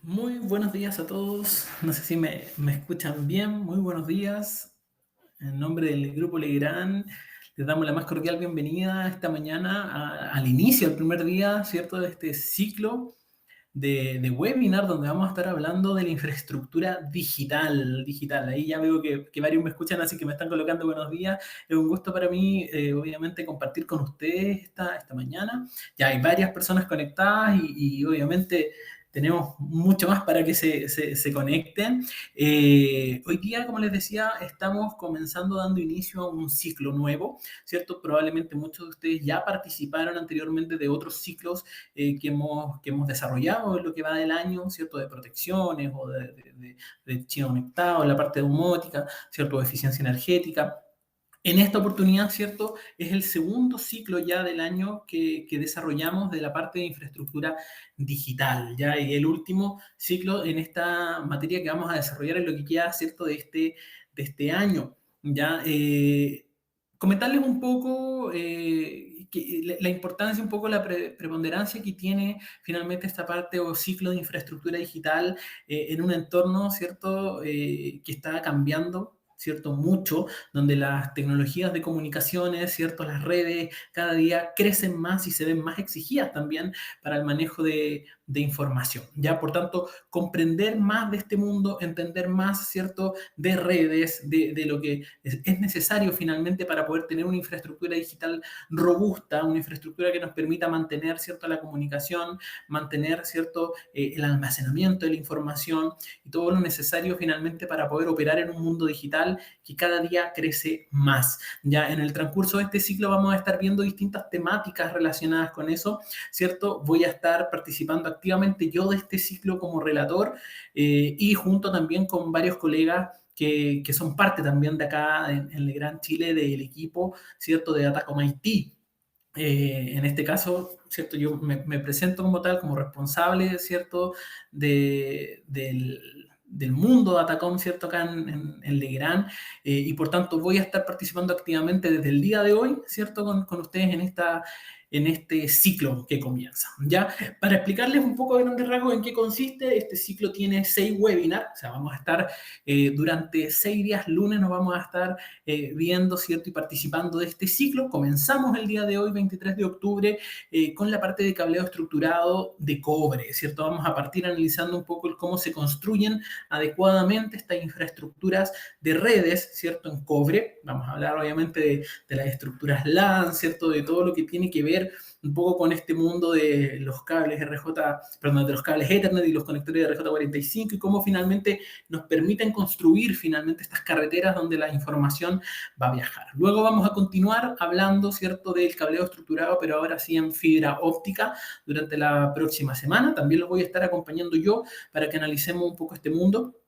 Muy buenos días a todos. No sé si me escuchan bien. Muy buenos días. En nombre del Grupo Legrand, les damos la más cordial bienvenida esta mañana al inicio, al primer día, ¿cierto?, de este ciclo de webinar donde vamos a estar hablando de la infraestructura digital. Ahí ya veo que varios me escuchan, así que me están colocando buenos días. Es un gusto para mí, obviamente, compartir con ustedes esta mañana. Ya hay varias personas conectadas y obviamente tenemos mucho más para que se conecten. Hoy día, como les decía, estamos comenzando dando inicio a un ciclo nuevo, ¿cierto? Probablemente muchos de ustedes ya participaron anteriormente de otros ciclos que hemos desarrollado en lo que va del año, ¿cierto? De protecciones o de Chino conectado, la parte de domótica, ¿cierto? De eficiencia energética. En esta oportunidad, ¿cierto? Es el segundo ciclo ya del año que desarrollamos de la parte de infraestructura digital, ¿ya? Y el último ciclo en esta materia que vamos a desarrollar es lo que queda, ¿cierto? De este año, ¿ya? Comentarles un poco la importancia, un poco la preponderancia que tiene finalmente esta parte o ciclo de infraestructura digital en un entorno, ¿cierto? Que está cambiando, ¿cierto? Mucho, donde las tecnologías de comunicaciones, ¿cierto? Las redes cada día crecen más y se ven más exigidas también para el manejo de información, ¿ya? Por tanto, comprender más de este mundo, entender más, ¿cierto? De redes, de lo que es necesario finalmente para poder tener una infraestructura digital robusta, una infraestructura que nos permita mantener, ¿cierto? La comunicación, mantener, ¿cierto? El almacenamiento de la información y todo lo necesario finalmente para poder operar en un mundo digital que cada día crece más. Ya en el transcurso de este ciclo vamos a estar viendo distintas temáticas relacionadas con eso, ¿cierto? Voy a estar participando activamente yo de este ciclo como relator y junto también con varios colegas que son parte también de acá en Legrand Chile del equipo, ¿cierto? De Datacom IT. En este caso, ¿cierto? Yo me presento como tal, como responsable, ¿cierto? Del mundo Datacom, ¿cierto? Acá en Legrand, y por tanto voy a estar participando activamente desde el día de hoy, ¿cierto? Con ustedes en este ciclo que comienza, ¿ya? Para explicarles un poco de grandes rasgos en qué consiste, este ciclo tiene 6 webinars, o sea, vamos a estar durante 6 días, lunes nos vamos a estar viendo, ¿cierto? Y participando de este ciclo. Comenzamos el día de hoy, 23 de octubre, con la parte de cableado estructurado de cobre, ¿cierto? Vamos a partir analizando un poco el cómo se construyen adecuadamente estas infraestructuras de redes, ¿cierto? En cobre. Vamos a hablar obviamente de las estructuras LAN, ¿cierto? De todo lo que tiene que ver un poco con este mundo de los cables RJ, perdón, de los cables Ethernet y los conectores de RJ45 y cómo finalmente nos permiten construir finalmente estas carreteras donde la información va a viajar. Luego vamos a continuar hablando, ¿cierto?, del cableado estructurado, pero ahora sí en fibra óptica durante la próxima semana. También los voy a estar acompañando yo para que analicemos un poco este mundo.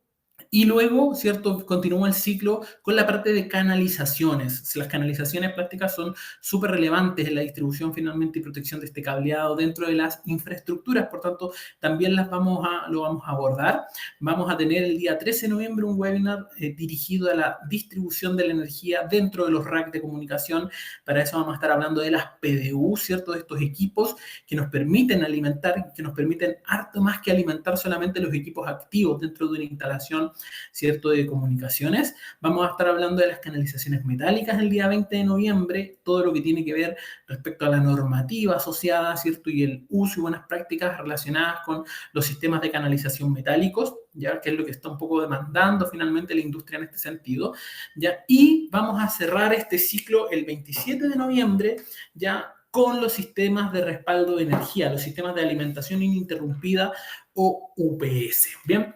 Y luego, ¿cierto? Continúa el ciclo con la parte de canalizaciones. Las canalizaciones prácticas son súper relevantes en la distribución finalmente y protección de este cableado dentro de las infraestructuras, por tanto, también lo vamos a abordar. Vamos a tener el día 13 de noviembre un webinar dirigido a la distribución de la energía dentro de los racks de comunicación. Para eso vamos a estar hablando de las PDU, ¿cierto? De estos equipos que nos permiten alimentar, que nos permiten harto más que alimentar solamente los equipos activos dentro de una instalación, ¿cierto?, de comunicaciones. Vamos a estar hablando de las canalizaciones metálicas el día 20 de noviembre, todo lo que tiene que ver respecto a la normativa asociada, ¿cierto?, y el uso y buenas prácticas relacionadas con los sistemas de canalización metálicos, ya que es lo que está un poco demandando finalmente la industria en este sentido, ya. Y vamos a cerrar este ciclo el 27 de noviembre, ya, con los sistemas de respaldo de energía, los sistemas de alimentación ininterrumpida o UPS. Bien,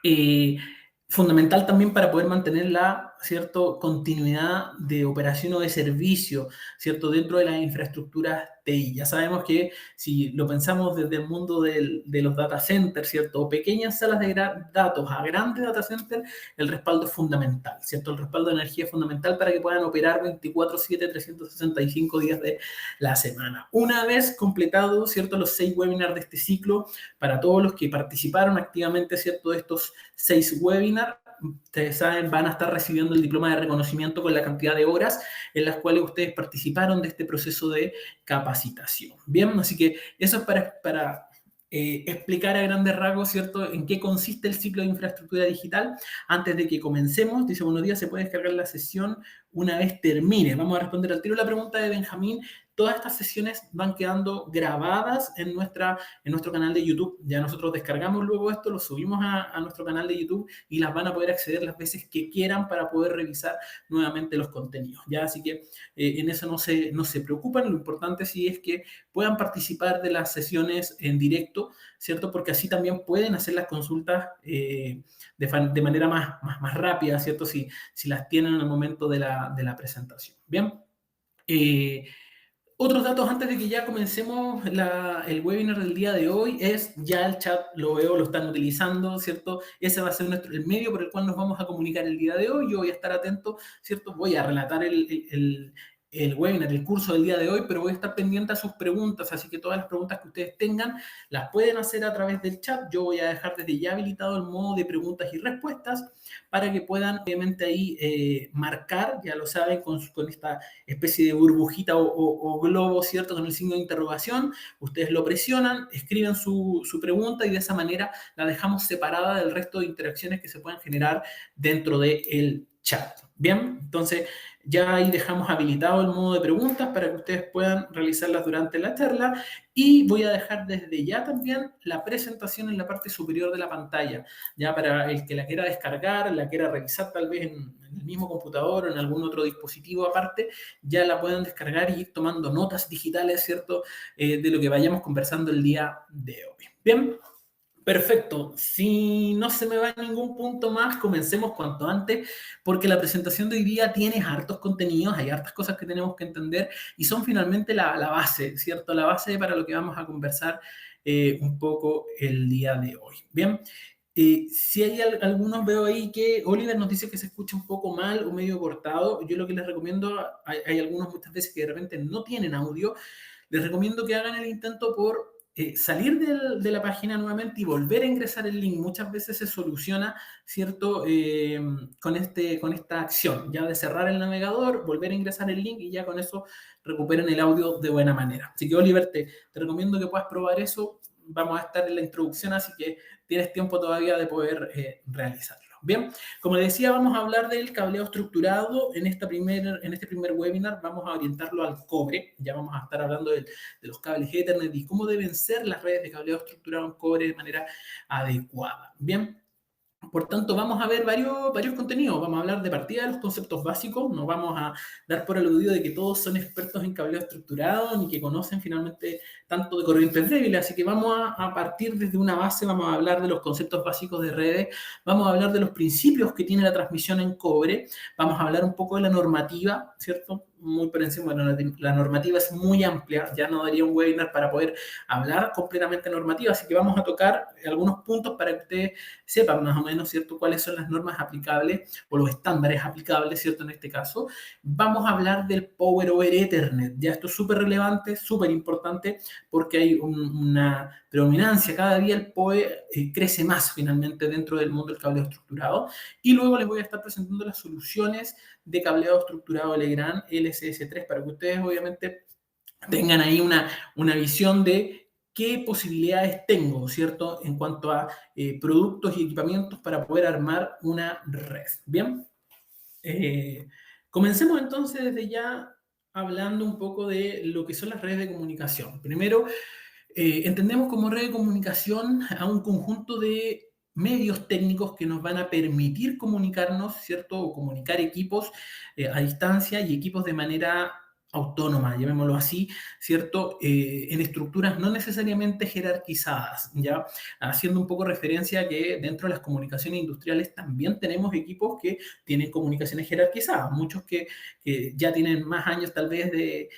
eh, fundamental también para poder mantener la, ¿cierto?, continuidad de operación o de servicio, ¿cierto?, dentro de las infraestructuras TI. Ya sabemos que si lo pensamos desde el mundo de los data centers, ¿cierto?, pequeñas salas de datos a grandes data centers, el respaldo es fundamental, ¿cierto? El respaldo de energía es fundamental para que puedan operar 24/7, 365 días de la semana. Una vez completado, ¿cierto?, los 6 webinars de este ciclo, para todos los que participaron activamente, ¿cierto?, de estos 6 webinars, ustedes saben, van a estar recibiendo el diploma de reconocimiento con la cantidad de horas en las cuales ustedes participaron de este proceso de capacitación. Bien, así que eso es para explicar a grandes rasgos, ¿cierto?, en qué consiste el ciclo de infraestructura digital. Antes de que comencemos, dice, buenos días, se puede descargar la sesión una vez termine. Vamos a responder al tiro la pregunta de Benjamín. Todas estas sesiones van quedando grabadas en nuestro canal de YouTube. Ya nosotros descargamos luego esto, lo subimos a nuestro canal de YouTube y las van a poder acceder las veces que quieran para poder revisar nuevamente los contenidos. ¿Ya? Así que en eso no se preocupan. Lo importante sí es que puedan participar de las sesiones en directo, ¿cierto? Porque así también pueden hacer las consultas de manera más rápida, ¿cierto? Si las tienen en el momento de la presentación. Bien. Otros datos antes de que ya comencemos el webinar del día de hoy es, ya el chat lo veo, lo están utilizando, ¿cierto? Ese va a ser el medio por el cual nos vamos a comunicar el día de hoy. Yo voy a estar atento, ¿cierto? Voy a relatar el webinar, el curso del día de hoy, pero voy a estar pendiente a sus preguntas, así que todas las preguntas que ustedes tengan las pueden hacer a través del chat. Yo voy a dejar desde ya habilitado el modo de preguntas y respuestas para que puedan, obviamente, ahí marcar, ya lo saben, con esta especie de burbujita o globo, ¿cierto?, con el signo de interrogación. Ustedes lo presionan, escriben su pregunta y de esa manera la dejamos separada del resto de interacciones que se puedan generar dentro del chat. Bien, entonces ya ahí dejamos habilitado el modo de preguntas para que ustedes puedan realizarlas durante la charla y voy a dejar desde ya también la presentación en la parte superior de la pantalla, ya para el que la quiera descargar, la quiera revisar tal vez en el mismo computador o en algún otro dispositivo aparte, ya la puedan descargar y ir tomando notas digitales, ¿cierto?, de lo que vayamos conversando el día de hoy. Bien. Perfecto. Si no se me va ningún punto más, comencemos cuanto antes, porque la presentación de hoy día tiene hartos contenidos, hay hartas cosas que tenemos que entender y son finalmente la base, ¿cierto? La base para lo que vamos a conversar un poco el día de hoy. Bien. Si hay algunos, veo ahí que Oliver nos dice que se escucha un poco mal o medio cortado. Yo lo que les recomiendo, hay algunos muchas veces que de repente no tienen audio, les recomiendo que hagan el intento por salir de la página nuevamente y volver a ingresar el link. Muchas veces se soluciona, ¿cierto?, con esta acción, ya de cerrar el navegador, volver a ingresar el link y ya con eso recuperen el audio de buena manera. Así que, Oliver, te recomiendo que puedas probar eso. Vamos a estar en la introducción, así que tienes tiempo todavía de poder realizarlo. Bien, como les decía, vamos a hablar del cableado estructurado en este primer webinar. Vamos a orientarlo al cobre. Ya vamos a estar hablando de los cables Ethernet y cómo deben ser las redes de cableado estructurado en cobre de manera adecuada. Bien. Por tanto, vamos a ver varios contenidos. Vamos a hablar de partida de los conceptos básicos. No vamos a dar por aludido de que todos son expertos en cableado estructurado ni que conocen finalmente tanto de corrientes débiles. Así que vamos a partir desde una base. Vamos a hablar de los conceptos básicos de redes. Vamos a hablar de los principios que tiene la transmisión en cobre. Vamos a hablar un poco de la normativa, ¿cierto? Muy por encima. Bueno, la normativa es muy amplia. Ya no daría un webinar para poder hablar completamente normativa. Así que vamos a tocar algunos puntos para que ustedes sepan más o menos, ¿cierto?, cuáles son las normas aplicables o los estándares aplicables, ¿cierto?, en este caso. Vamos a hablar del Power over Ethernet. Ya esto es súper relevante, súper importante, porque hay una predominancia. Cada día el PoE crece más finalmente dentro del mundo del cableado estructurado. Y luego les voy a estar presentando las soluciones de cableado estructurado Legrand LCS3 para que ustedes obviamente tengan ahí una visión de qué posibilidades tengo, ¿cierto?, en cuanto a productos y equipamientos para poder armar una red. Bien, comencemos entonces desde ya hablando un poco de lo que son las redes de comunicación. Primero, entendemos como red de comunicación a un conjunto de medios técnicos que nos van a permitir comunicarnos, ¿cierto?, o comunicar equipos a distancia y equipos de manera autónoma, llamémoslo así, ¿cierto?, en estructuras no necesariamente jerarquizadas, ¿ya? Haciendo un poco referencia a que dentro de las comunicaciones industriales también tenemos equipos que tienen comunicaciones jerarquizadas, muchos que ya tienen más años tal vez de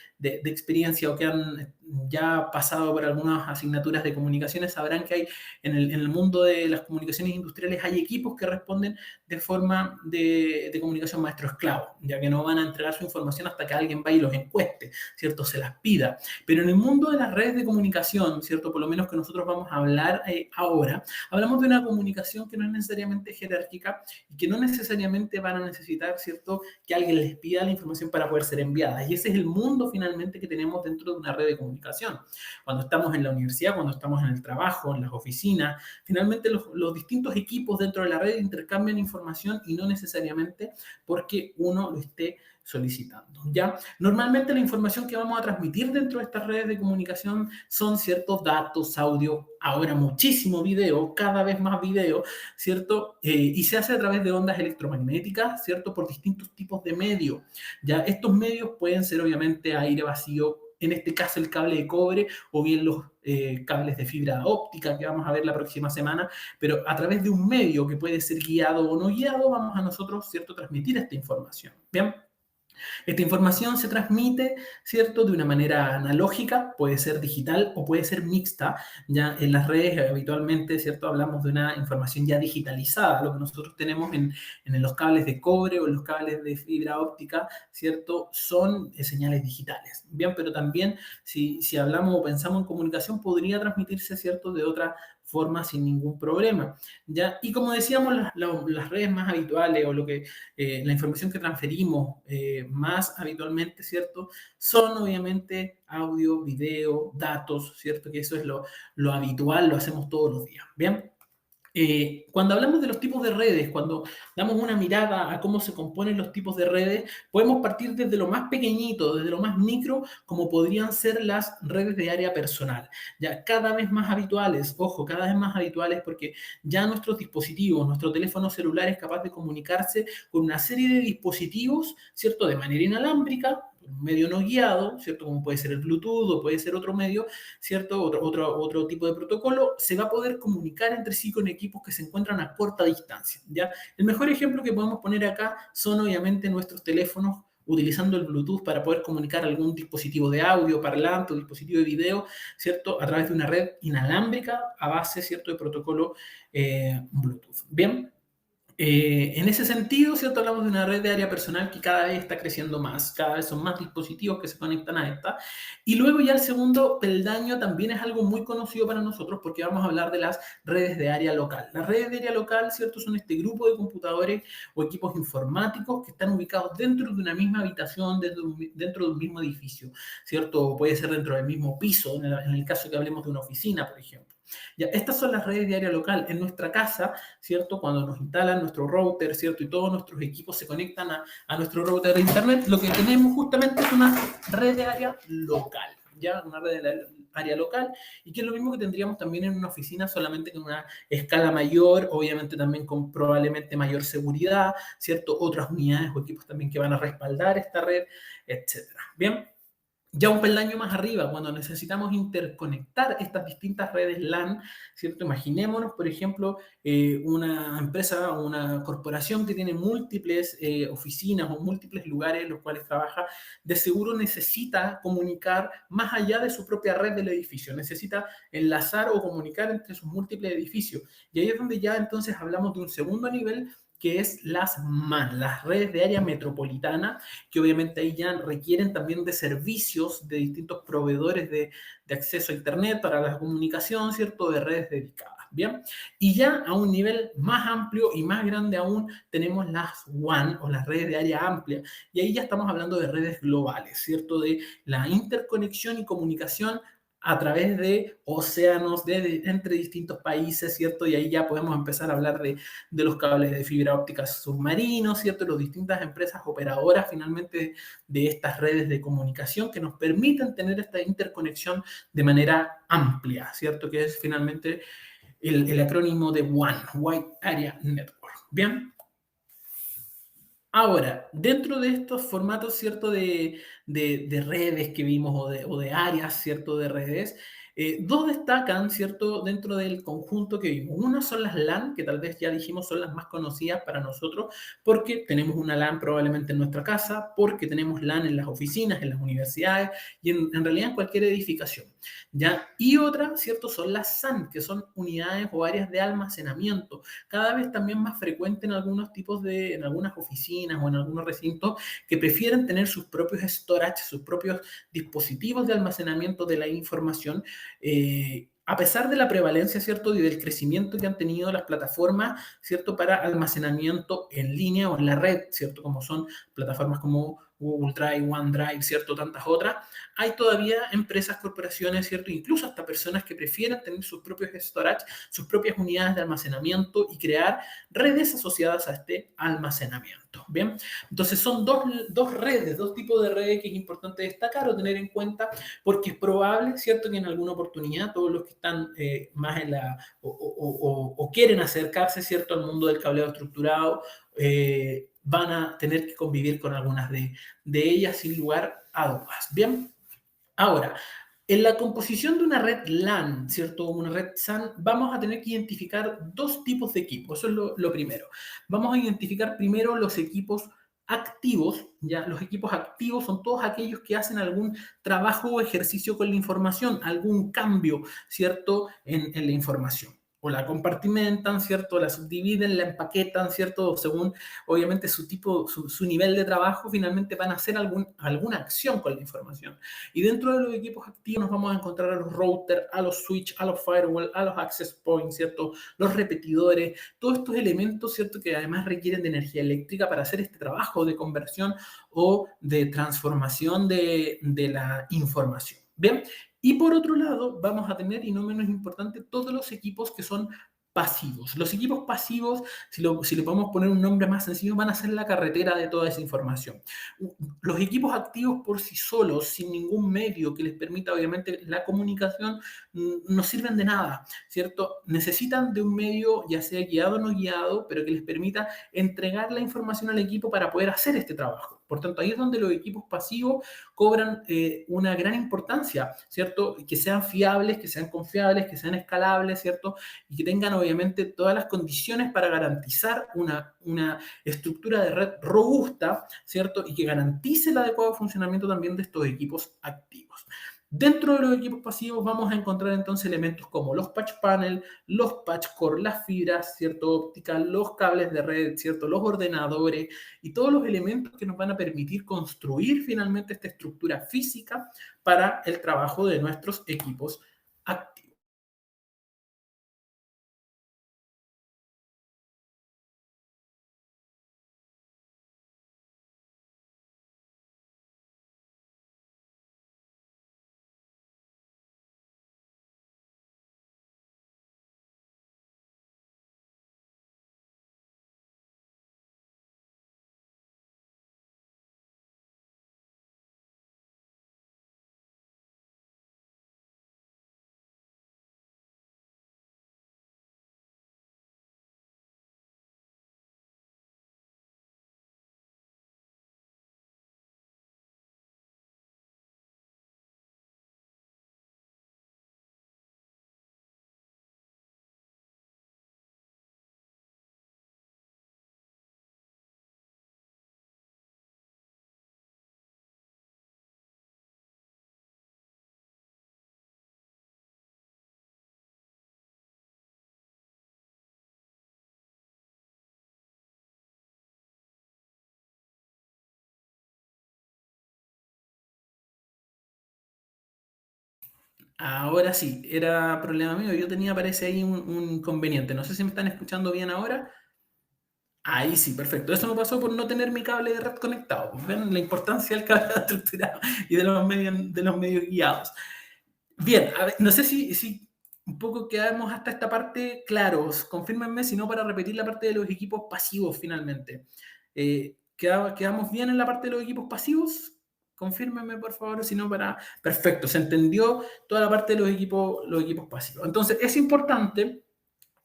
experiencia o que han ya pasado por algunas asignaturas de comunicaciones, sabrán que hay en el mundo de las comunicaciones industriales hay equipos que responden de forma de comunicación maestro-esclavo, ya que no van a entregar su información hasta que alguien vaya y los encueste, ¿cierto?, se las pida. Pero en el mundo de las redes de comunicación, ¿cierto?, por lo menos que nosotros vamos a hablar ahora, hablamos de una comunicación que no es necesariamente jerárquica y que no necesariamente van a necesitar, ¿cierto?, que alguien les pida la información para poder ser enviada. Y ese es el mundo finalmente que tenemos dentro de una red de comunicación. comunicación. Cuando estamos en la universidad, cuando estamos en el trabajo, en las oficinas, finalmente los distintos equipos dentro de la red intercambian información y no necesariamente porque uno lo esté solicitando. ¿Ya? Normalmente la información que vamos a transmitir dentro de estas redes de comunicación son ciertos datos, audio, ahora muchísimo video, cada vez más video, ¿cierto? Y se hace a través de ondas electromagnéticas, ¿cierto? Por distintos tipos de medios. ¿Ya? Estos medios pueden ser obviamente aire vacío, en este caso el cable de cobre o bien los cables de fibra óptica que vamos a ver la próxima semana, pero a través de un medio que puede ser guiado o no guiado, vamos a nosotros, ¿cierto?, transmitir esta información. ¿Bien? Esta información se transmite, ¿cierto?, de una manera analógica, puede ser digital o puede ser mixta. Ya en las redes habitualmente, ¿cierto?, hablamos de una información ya digitalizada. Lo que nosotros tenemos en los cables de cobre o en los cables de fibra óptica, ¿cierto?, son señales digitales. Bien, pero también si hablamos o pensamos en comunicación, podría transmitirse, ¿cierto?, de otra forma sin ningún problema. ¿Ya? Y como decíamos, las redes más habituales o la información que transferimos más habitualmente, ¿cierto? Son obviamente audio, video, datos, ¿cierto? Que eso es lo habitual, lo hacemos todos los días, ¿bien? Cuando hablamos de los tipos de redes, cuando damos una mirada a cómo se componen los tipos de redes, podemos partir desde lo más pequeñito, desde lo más micro, como podrían ser las redes de área personal. Ya cada vez más habituales, ojo, cada vez más habituales porque ya nuestros dispositivos, nuestro teléfono celular es capaz de comunicarse con una serie de dispositivos, ¿cierto? De manera inalámbrica, un medio no guiado, ¿cierto? Como puede ser el Bluetooth o puede ser otro medio, ¿cierto? Otro tipo de protocolo, se va a poder comunicar entre sí con equipos que se encuentran a corta distancia, ¿ya? El mejor ejemplo que podemos poner acá son obviamente nuestros teléfonos utilizando el Bluetooth para poder comunicar algún dispositivo de audio, parlante o dispositivo de video, ¿cierto? A través de una red inalámbrica a base, ¿cierto?, de protocolo Bluetooth. Bien. En ese sentido, ¿cierto? Hablamos de una red de área personal que cada vez está creciendo más, cada vez son más dispositivos que se conectan a esta. Y luego ya el segundo peldaño también es algo muy conocido para nosotros porque vamos a hablar de las redes de área local. Las redes de área local, ¿cierto? Son este grupo de computadores o equipos informáticos que están ubicados dentro de una misma habitación, dentro de un mismo edificio, ¿cierto? Puede ser dentro del mismo piso, en el caso que hablemos de una oficina, por ejemplo. Ya, estas son las redes de área local. En nuestra casa, ¿cierto? Cuando nos instalan nuestro router, ¿cierto? Y todos nuestros equipos se conectan a nuestro router de internet, lo que tenemos justamente es una red de área local, ¿ya? Una red de área local, y que es lo mismo que tendríamos también en una oficina, solamente con una escala mayor, obviamente también con probablemente mayor seguridad, ¿cierto? Otras unidades o equipos también que van a respaldar esta red, etcétera. Bien. Ya un peldaño más arriba, cuando necesitamos interconectar estas distintas redes LAN, ¿cierto? Imaginémonos, por ejemplo, una empresa o una corporación que tiene múltiples oficinas o múltiples lugares en los cuales trabaja, de seguro necesita comunicar más allá de su propia red del edificio, necesita enlazar o comunicar entre sus múltiples edificios. Y ahí es donde ya entonces hablamos de un segundo nivel, que es las MAN, las redes de área metropolitana, que obviamente ahí ya requieren también de servicios de distintos proveedores de acceso a Internet para la comunicación, ¿cierto?, de redes dedicadas, ¿bien? Y ya a un nivel más amplio y más grande aún tenemos las WAN o las redes de área amplia, y ahí ya estamos hablando de redes globales, ¿cierto?, de la interconexión y comunicación a través de océanos entre distintos países, ¿cierto? Y ahí ya podemos empezar a hablar de los cables de fibra óptica submarinos, ¿cierto? Las distintas empresas operadoras finalmente de estas redes de comunicación que nos permiten tener esta interconexión de manera amplia, ¿cierto? Que es finalmente el acrónimo de WAN, Wide Area Network. Bien. Ahora, dentro de estos formatos, ¿cierto?, de redes que vimos o de áreas, ¿cierto?, de redes, dos destacan, ¿cierto?, dentro del conjunto que vimos. Una son las LAN, que tal vez ya dijimos son las más conocidas para nosotros, porque tenemos una LAN probablemente en nuestra casa, porque tenemos LAN en las oficinas, en las universidades y en realidad en cualquier edificación, ¿ya? Y otra, ¿cierto?, son las SAN, que son unidades o áreas de almacenamiento, cada vez también más frecuente en algunos en algunas oficinas o en algunos recintos que prefieren tener sus propios storage, sus propios dispositivos de almacenamiento de la información, a pesar de la prevalencia, ¿cierto?, y del crecimiento que han tenido las plataformas, ¿cierto?, para almacenamiento en línea o en la red, ¿cierto?, como son plataformas como Google Drive, OneDrive, ¿cierto? Tantas otras, hay todavía empresas, corporaciones, ¿cierto? Incluso hasta personas que prefieren tener sus propios storage, sus propias unidades de almacenamiento y crear redes asociadas a este almacenamiento. Bien, entonces son dos redes, dos tipos de redes que es importante destacar o tener en cuenta, porque es probable, ¿cierto?, que en alguna oportunidad todos los que están más en la, o quieren acercarse, ¿cierto?, al mundo del cableado estructurado, van a tener que convivir con algunas de ellas sin lugar a dudas. Bien, ahora, en la composición de una red LAN, ¿cierto? Una red SAN, vamos a tener que identificar dos tipos de equipos. Eso es lo primero. Vamos a identificar primero los equipos activos, ¿ya? Los equipos activos son todos aquellos que hacen algún trabajo o ejercicio con la información, algún cambio, ¿cierto?, en la información. O la compartimentan, ¿cierto? La subdividen, la empaquetan, ¿cierto? Según, obviamente, su tipo, su nivel de trabajo, finalmente van a hacer alguna acción con la información. Y dentro de los equipos activos nos vamos a encontrar a los routers, a los switch, a los firewall, a los access points, ¿cierto? Los repetidores, todos estos elementos, ¿cierto?, que además requieren de energía eléctrica para hacer este trabajo de conversión o de transformación de la información. Bien, y por otro lado, vamos a tener, y no menos importante, todos los equipos que son pasivos. Los equipos pasivos, si le podemos poner un nombre más sencillo, van a ser la carretera de toda esa información. Los equipos activos por sí solos, sin ningún medio que les permita, obviamente, la comunicación, no sirven de nada, ¿cierto? Necesitan de un medio, ya sea guiado o no guiado, pero que les permita entregar la información al equipo para poder hacer este trabajo. Por tanto, ahí es donde los equipos pasivos cobran una gran importancia, ¿cierto? Que sean fiables, que sean confiables, que sean escalables, ¿cierto? Y que tengan, obviamente, todas las condiciones para garantizar una estructura de red robusta, ¿cierto? Y que garantice el adecuado funcionamiento también de estos equipos activos. Dentro de los equipos pasivos vamos a encontrar entonces elementos como los patch panel, los patch core, las fibras, ¿cierto?, ópticas, los cables de red, ¿cierto?, los ordenadores y todos los elementos que nos van a permitir construir finalmente esta estructura física para el trabajo de nuestros equipos activos. Ahora sí, era problema mío. Yo tenía, parece ahí un inconveniente. No sé si me están escuchando bien ahora. Ahí sí, perfecto. Eso me pasó por no tener mi cable de red conectado. ¿Ven la importancia del cable estructurado y de los medios guiados? Bien, a ver, no sé si un poco quedamos hasta esta parte claros. Confírmenme, si no, para repetir la parte de los equipos pasivos finalmente. ¿Quedamos bien en la parte de los equipos pasivos? Confírmenme, por favor, si no, para... Perfecto, se entendió toda la parte de los equipos pasivos. Entonces, es importante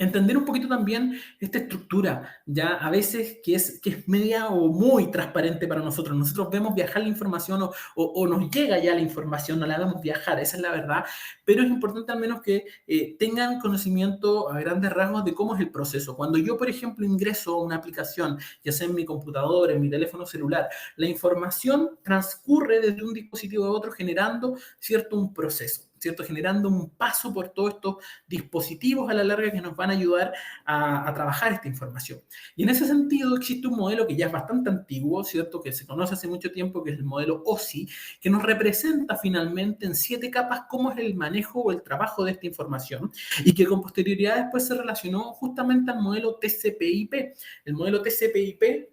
entender un poquito también esta estructura, ya a veces que es media o muy transparente para nosotros. Nosotros vemos viajar la información o nos llega ya la información, no la vemos viajar, esa es la verdad, pero es importante al menos que tengan conocimiento a grandes rasgos de cómo es el proceso. Cuando yo, por ejemplo, ingreso a una aplicación, ya sea en mi computador, en mi teléfono celular, la información transcurre desde un dispositivo a otro generando, ¿cierto?, un proceso, ¿cierto?, generando un paso por todos estos dispositivos a la larga que nos van a ayudar a trabajar esta información. Y en ese sentido existe un modelo que ya es bastante antiguo, ¿cierto?, que se conoce hace mucho tiempo, que es el modelo OSI, que nos representa finalmente en 7 capas cómo es el manejo o el trabajo de esta información y que con posterioridad después se relacionó justamente al modelo TCP/IP. El modelo TCP/IP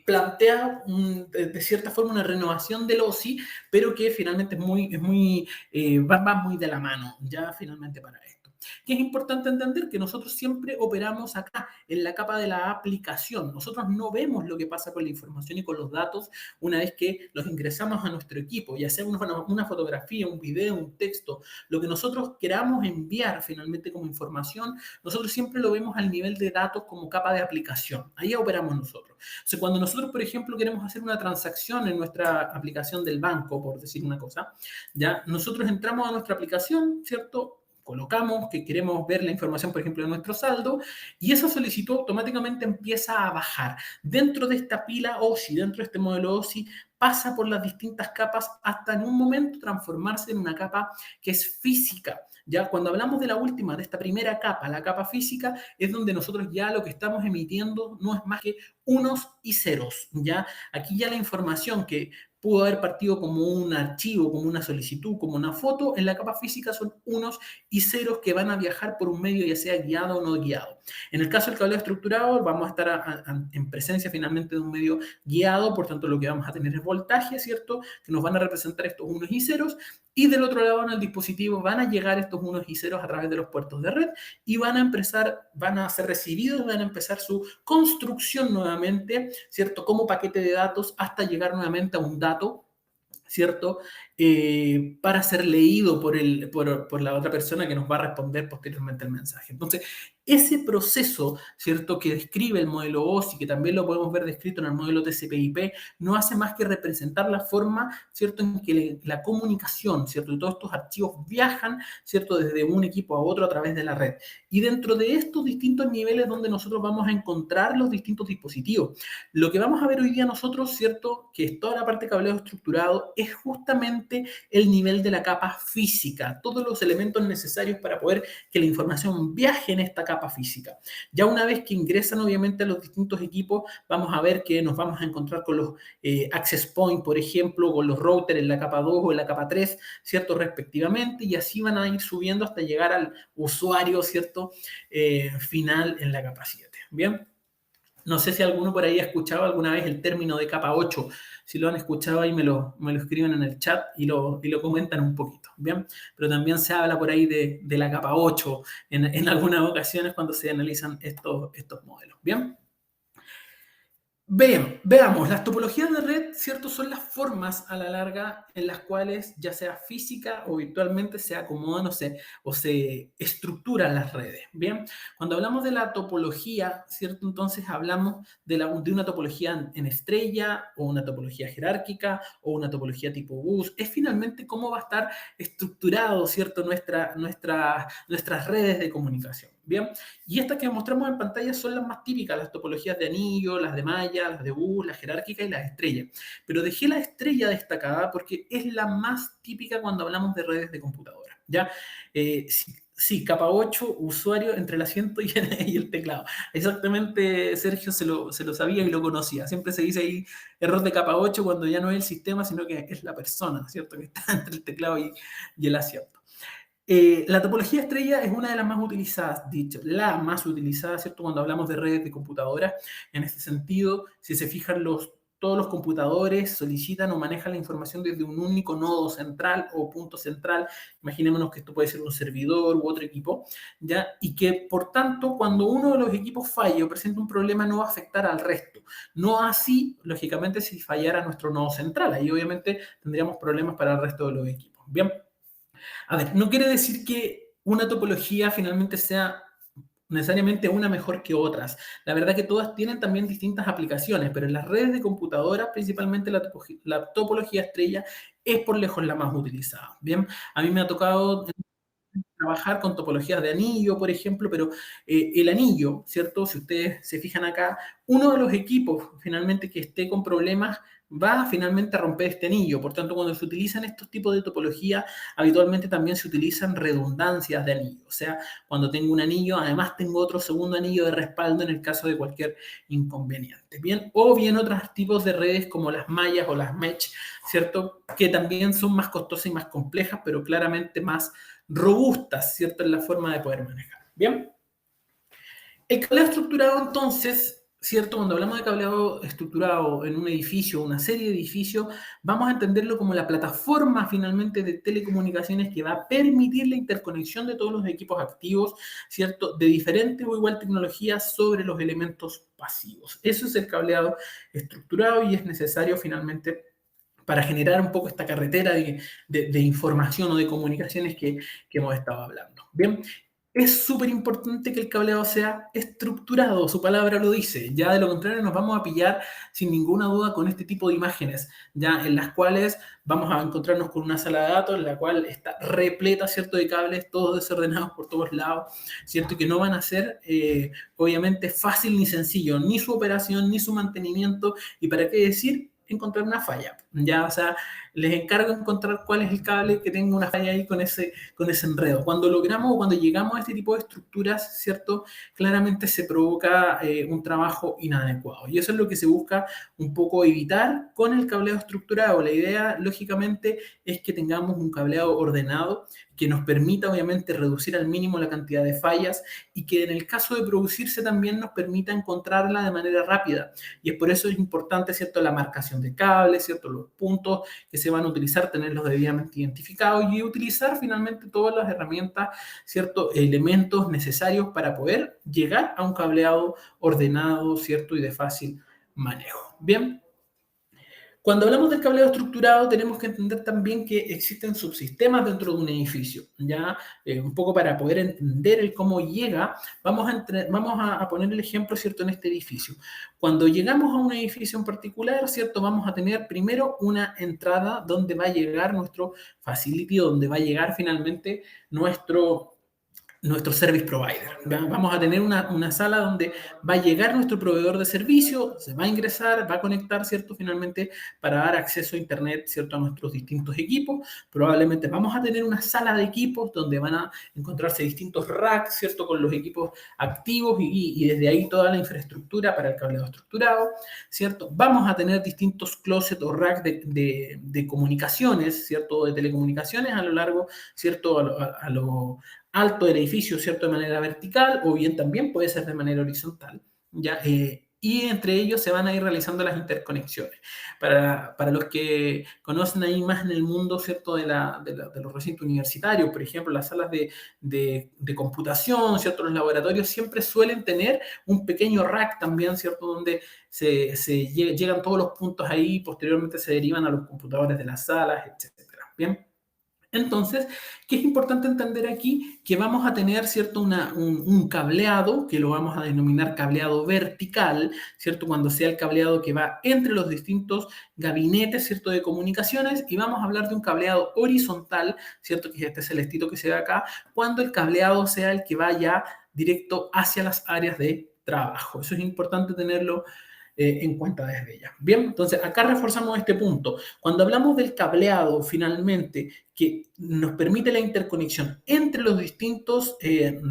plantea de cierta forma una renovación del OSI, pero que finalmente va muy de la mano, ya finalmente para esto. Que es importante entender que nosotros siempre operamos acá, en la capa de la aplicación. Nosotros no vemos lo que pasa con la información y con los datos una vez que los ingresamos a nuestro equipo, ya sea una fotografía, un video, un texto, lo que nosotros queramos enviar finalmente como información, nosotros siempre lo vemos al nivel de datos como capa de aplicación. Ahí operamos nosotros. O sea, cuando nosotros, por ejemplo, queremos hacer una transacción en nuestra aplicación del banco, por decir una cosa, ya nosotros entramos a nuestra aplicación, ¿cierto? Colocamos que queremos ver la información, por ejemplo, de nuestro saldo, y esa solicitud automáticamente empieza a bajar. Dentro de esta pila OSI, dentro de este modelo OSI, pasa por las distintas capas hasta en un momento transformarse en una capa que es física. Ya cuando hablamos de la última, de esta primera capa, la capa física, es donde nosotros ya lo que estamos emitiendo no es más que unos y ceros. Ya aquí ya la información que pudo haber partido como un archivo, como una solicitud, como una foto, en la capa física son unos y ceros que van a viajar por un medio, ya sea guiado o no guiado. En el caso del cableado estructurado, vamos a estar en presencia finalmente de un medio guiado, por tanto lo que vamos a tener es voltaje, ¿cierto? Que nos van a representar estos unos y ceros, y del otro lado en el dispositivo van a llegar estos unos y ceros a través de los puertos de red y van a ser recibidos, van a empezar su construcción nuevamente, ¿cierto? Como paquete de datos hasta llegar nuevamente a un dato, ¿cierto? Para ser leído por la otra persona que nos va a responder posteriormente el mensaje. Entonces, ese proceso, ¿cierto?, que describe el modelo OSI, que también lo podemos ver descrito en el modelo TCP/IP, no hace más que representar la forma, ¿cierto?, en que la comunicación, ¿cierto?, y todos estos archivos viajan, ¿cierto?, desde un equipo a otro a través de la red. Y dentro de estos distintos niveles donde nosotros vamos a encontrar los distintos dispositivos. Lo que vamos a ver hoy día nosotros, ¿cierto?, que es toda la parte de cableado estructurado, es justamente el nivel de la capa física, todos los elementos necesarios para poder que la información viaje en esta capa física. Ya una vez que ingresan obviamente a los distintos equipos, vamos a ver que nos vamos a encontrar con los access point, por ejemplo, con los routers en la capa 2 o en la capa 3, ¿cierto? Respectivamente, y así van a ir subiendo hasta llegar al usuario, ¿cierto? Final en la capa 7. Bien. No sé si alguno por ahí ha escuchado alguna vez el término de capa 8. Si lo han escuchado ahí me lo escriben en el chat y lo comentan un poquito, ¿bien? Pero también se habla por ahí de la capa 8 en algunas ocasiones cuando se analizan estos modelos, ¿bien? Veamos, las topologías de red, ¿cierto? Son las formas a la larga en las cuales, ya sea física o virtualmente, se acomodan o se estructuran las redes, ¿bien? Cuando hablamos de la topología, ¿cierto? Entonces hablamos de una topología en estrella o una topología jerárquica o una topología tipo bus. Es finalmente cómo va a estar estructurado, ¿cierto? Nuestras redes de comunicación, ¿bien? Y estas que mostramos en pantalla son las más típicas, las topologías de anillo, las de malla, las de bus, las jerárquicas y las estrellas. Pero dejé la estrella destacada porque es la más típica cuando hablamos de redes de computadora, ¿ya? Sí, capa 8, usuario entre el asiento y el teclado. Exactamente, Sergio se lo sabía y lo conocía. Siempre se dice ahí error de capa 8 cuando ya no es el sistema, sino que es la persona, ¿cierto? Que está entre el teclado y el asiento. La topología estrella es una de las más utilizadas, dicho, la más utilizada, ¿cierto? Cuando hablamos de redes de computadoras. En este sentido, si se fijan, todos los computadores solicitan o manejan la información desde un único nodo central o punto central. Imaginémonos que esto puede ser un servidor u otro equipo, ¿ya? Y que, por tanto, cuando uno de los equipos falle o presenta un problema, no va a afectar al resto. No así, lógicamente, si fallara nuestro nodo central. Ahí, obviamente, tendríamos problemas para el resto de los equipos. Bien. A ver, no quiere decir que una topología finalmente sea necesariamente una mejor que otras. La verdad que todas tienen también distintas aplicaciones, pero en las redes de computadoras, principalmente la topología estrella es por lejos la más utilizada. Bien, a mí me ha tocado trabajar con topologías de anillo, por ejemplo, pero el anillo, ¿cierto? Si ustedes se fijan acá, uno de los equipos finalmente que esté con problemas va finalmente a romper este anillo. Por tanto, cuando se utilizan estos tipos de topología, habitualmente también se utilizan redundancias de anillo. O sea, cuando tengo un anillo, además tengo otro segundo anillo de respaldo en el caso de cualquier inconveniente. Bien, o bien otros tipos de redes como las mallas o las mesh, ¿cierto? Que también son más costosas y más complejas, pero claramente más robustas, ¿cierto? En la forma de poder manejar. Bien. El cableado estructurado, entonces, ¿cierto? Cuando hablamos de cableado estructurado en un edificio, una serie de edificios, vamos a entenderlo como la plataforma finalmente de telecomunicaciones que va a permitir la interconexión de todos los equipos activos, ¿cierto? De diferente o igual tecnología sobre los elementos pasivos. Eso es el cableado estructurado y es necesario finalmente para generar un poco esta carretera de información o de comunicaciones que hemos estado hablando. Bien, es súper importante que el cableado sea estructurado, su palabra lo dice, ya de lo contrario nos vamos a pillar sin ninguna duda con este tipo de imágenes, ya en las cuales vamos a encontrarnos con una sala de datos en la cual está repleta, ¿cierto?, de cables, todos desordenados por todos lados, ¿cierto?, que no van a ser, obviamente, fácil ni sencillo, ni su operación, ni su mantenimiento, y para qué decir, encontrar una falla, ya, o sea, les encargo encontrar cuál es el cable que tenga una falla ahí con ese enredo. Cuando logramos o cuando llegamos a este tipo de estructuras, ¿cierto? Claramente se provoca un trabajo inadecuado. Y eso es lo que se busca un poco evitar con el cableado estructurado. La idea, lógicamente, es que tengamos un cableado ordenado que nos permita, obviamente, reducir al mínimo la cantidad de fallas y que en el caso de producirse también nos permita encontrarla de manera rápida. Y es por eso es importante, ¿cierto?, la marcación de cables, ¿cierto?, los puntos que se van a utilizar, tenerlos debidamente identificados y utilizar finalmente todas las herramientas, ¿cierto?, elementos necesarios para poder llegar a un cableado ordenado, ¿cierto?, y de fácil manejo. Bien. Cuando hablamos del cableado estructurado, tenemos que entender también que existen subsistemas dentro de un edificio, ¿ya? Un poco para poder entender el cómo llega, vamos a poner el ejemplo, ¿cierto?, en este edificio. Cuando llegamos a un edificio en particular, ¿cierto?, vamos a tener primero una entrada donde va a llegar nuestro facility, donde va a llegar finalmente nuestro service provider. Vamos a tener una sala donde va a llegar nuestro proveedor de servicio, se va a ingresar, va a conectar, ¿cierto?, finalmente para dar acceso a Internet, ¿cierto?, a nuestros distintos equipos. Probablemente vamos a tener una sala de equipos donde van a encontrarse distintos racks, ¿cierto?, con los equipos activos y desde ahí toda la infraestructura para el cableado estructurado, ¿cierto? Vamos a tener distintos closets o racks de comunicaciones, ¿cierto?, de telecomunicaciones a lo largo, ¿cierto?, a lo alto del edificio, ¿cierto?, de manera vertical, o bien también puede ser de manera horizontal, ¿ya? Y entre ellos se van a ir realizando las interconexiones. Para los que conocen ahí más en el mundo, ¿cierto?, de los recintos universitarios, por ejemplo, las salas de computación, ¿cierto?, los laboratorios siempre suelen tener un pequeño rack también, ¿cierto?, donde llegan todos los puntos ahí, posteriormente se derivan a los computadores de las salas, etcétera. Bien. Entonces, ¿qué es importante entender aquí? Que vamos a tener, ¿cierto?, un cableado, que lo vamos a denominar cableado vertical, ¿cierto?, cuando sea el cableado que va entre los distintos gabinetes, ¿cierto?, de comunicaciones, y vamos a hablar de un cableado horizontal, ¿cierto?, que este es el celestito que se ve acá, cuando el cableado sea el que vaya directo hacia las áreas de trabajo. Eso es importante tenerlo en cuenta desde ya. Bien, entonces acá reforzamos este punto. Cuando hablamos del cableado, finalmente, que nos permite la interconexión entre los distintos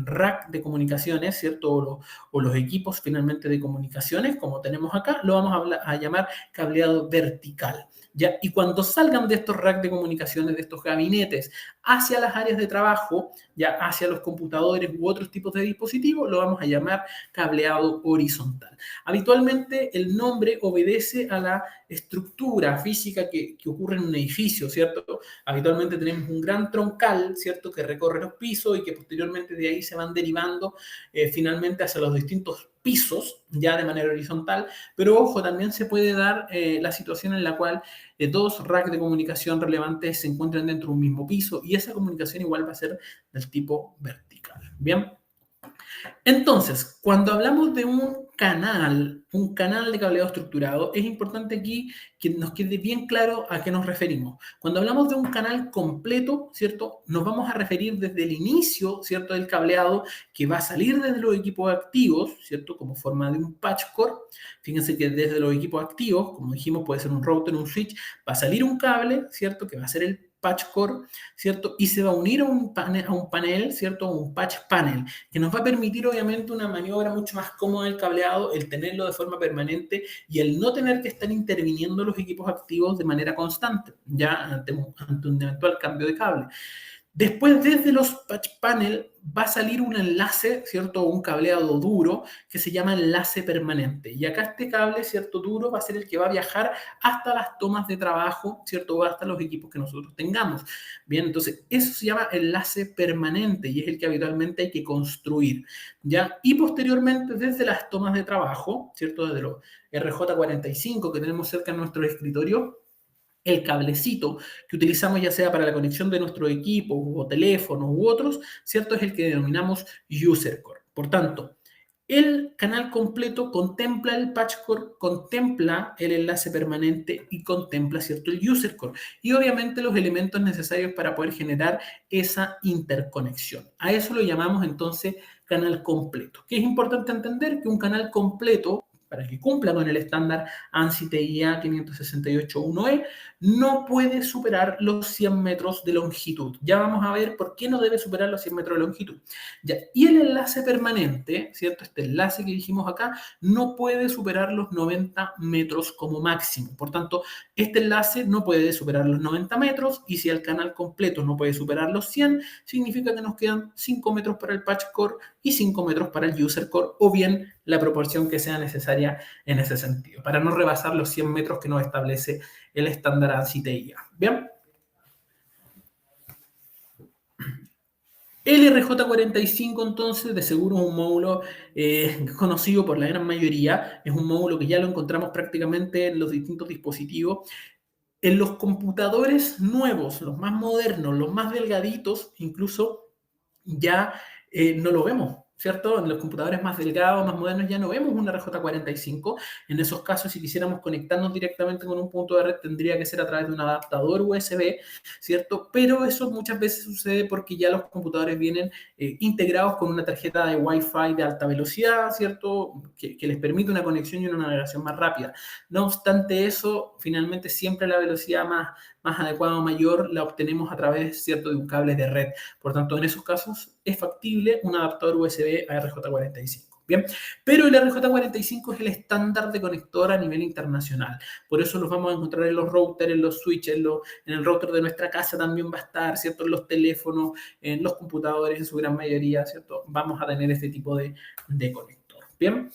rack de comunicaciones, ¿cierto? O los equipos finalmente de comunicaciones, como tenemos acá, lo vamos a llamar cableado vertical. ¿Ya? Y cuando salgan de estos racks de comunicaciones, de estos gabinetes, hacia las áreas de trabajo, ya hacia los computadores u otros tipos de dispositivos, lo vamos a llamar cableado horizontal. Habitualmente el nombre obedece a la estructura física que ocurre en un edificio, ¿cierto? Habitualmente tenemos un gran troncal, ¿cierto?, que recorre los pisos y que posteriormente de ahí se van derivando finalmente hacia los distintos pisos, ya de manera horizontal, pero ojo, también se puede dar la situación en la cual dos racks de comunicación relevantes se encuentran dentro de un mismo piso y esa comunicación igual va a ser del tipo vertical. Bien. Entonces, cuando hablamos de un canal de cableado estructurado, es importante aquí que nos quede bien claro a qué nos referimos. Cuando hablamos de un canal completo, ¿cierto?, nos vamos a referir desde el inicio, ¿cierto?, del cableado que va a salir desde los equipos activos, ¿cierto?, como forma de un patch core. Fíjense que desde los equipos activos, como dijimos, puede ser un router, un switch, va a salir un cable, ¿cierto?, que va a ser el patch core, ¿cierto? Y se va a unir a un panel, ¿cierto? Un patch panel, que nos va a permitir obviamente una maniobra mucho más cómoda del cableado, el tenerlo de forma permanente y el no tener que estar interviniendo los equipos activos de manera constante, ya ante un eventual cambio de cable. Después, desde los patch panel, va a salir un enlace, ¿cierto? Un cableado duro que se llama enlace permanente. Y acá este cable, ¿cierto? Duro va a ser el que va a viajar hasta las tomas de trabajo, ¿cierto? O hasta los equipos que nosotros tengamos. Bien, entonces eso se llama enlace permanente y es el que habitualmente hay que construir, ¿ya? Y posteriormente, desde las tomas de trabajo, ¿cierto? Desde los RJ45 que tenemos cerca de nuestro escritorio, el cablecito que utilizamos ya sea para la conexión de nuestro equipo o teléfonos u otros, ¿cierto? Es el que denominamos user core. Por tanto, el canal completo contempla el patch core, contempla el enlace permanente y contempla, ¿cierto?, el user core. Y obviamente los elementos necesarios para poder generar esa interconexión. A eso lo llamamos entonces canal completo. Que es importante entender que un canal completo, para que cumpla con el estándar ANSI TIA 568.1e, no puede superar los 100 metros de longitud. Ya vamos a ver por qué no debe superar los 100 metros de longitud. Ya. Y el enlace permanente, ¿cierto? Este enlace que dijimos acá, no puede superar los 90 metros como máximo. Por tanto, este enlace no puede superar los 90 metros y si el canal completo no puede superar los 100, significa que nos quedan 5 metros para el patch core y 5 metros para el user core, o bien la proporción que sea necesaria en ese sentido, para no rebasar los 100 metros que nos establece el estándar ANSI TIA. ¿Bien? El RJ45 entonces de seguro es un módulo conocido por la gran mayoría, es un módulo que ya lo encontramos prácticamente en los distintos dispositivos. En los computadores nuevos, los más modernos, los más delgaditos, incluso ya no lo vemos, ¿cierto? En los computadores más delgados, más modernos, ya no vemos una RJ45. En esos casos, si quisiéramos conectarnos directamente con un punto de red, tendría que ser a través de un adaptador USB, ¿cierto? Pero eso muchas veces sucede porque ya los computadores vienen integrados con una tarjeta de Wi-Fi de alta velocidad, ¿cierto? Que les permite una conexión y una navegación más rápida. No obstante eso, finalmente siempre la velocidad más adecuada o mayor la obtenemos a través, ¿cierto?, de un cable de red. Por tanto, en esos casos es factible un adaptador USB a RJ45. Bien, pero el RJ45 es el estándar de conector a nivel internacional. Por eso los vamos a encontrar en los routers, en los switches, en el router de nuestra casa también va a estar, ¿cierto? En los teléfonos, en los computadores en su gran mayoría, ¿cierto? Vamos a tener este tipo de conector. Bien.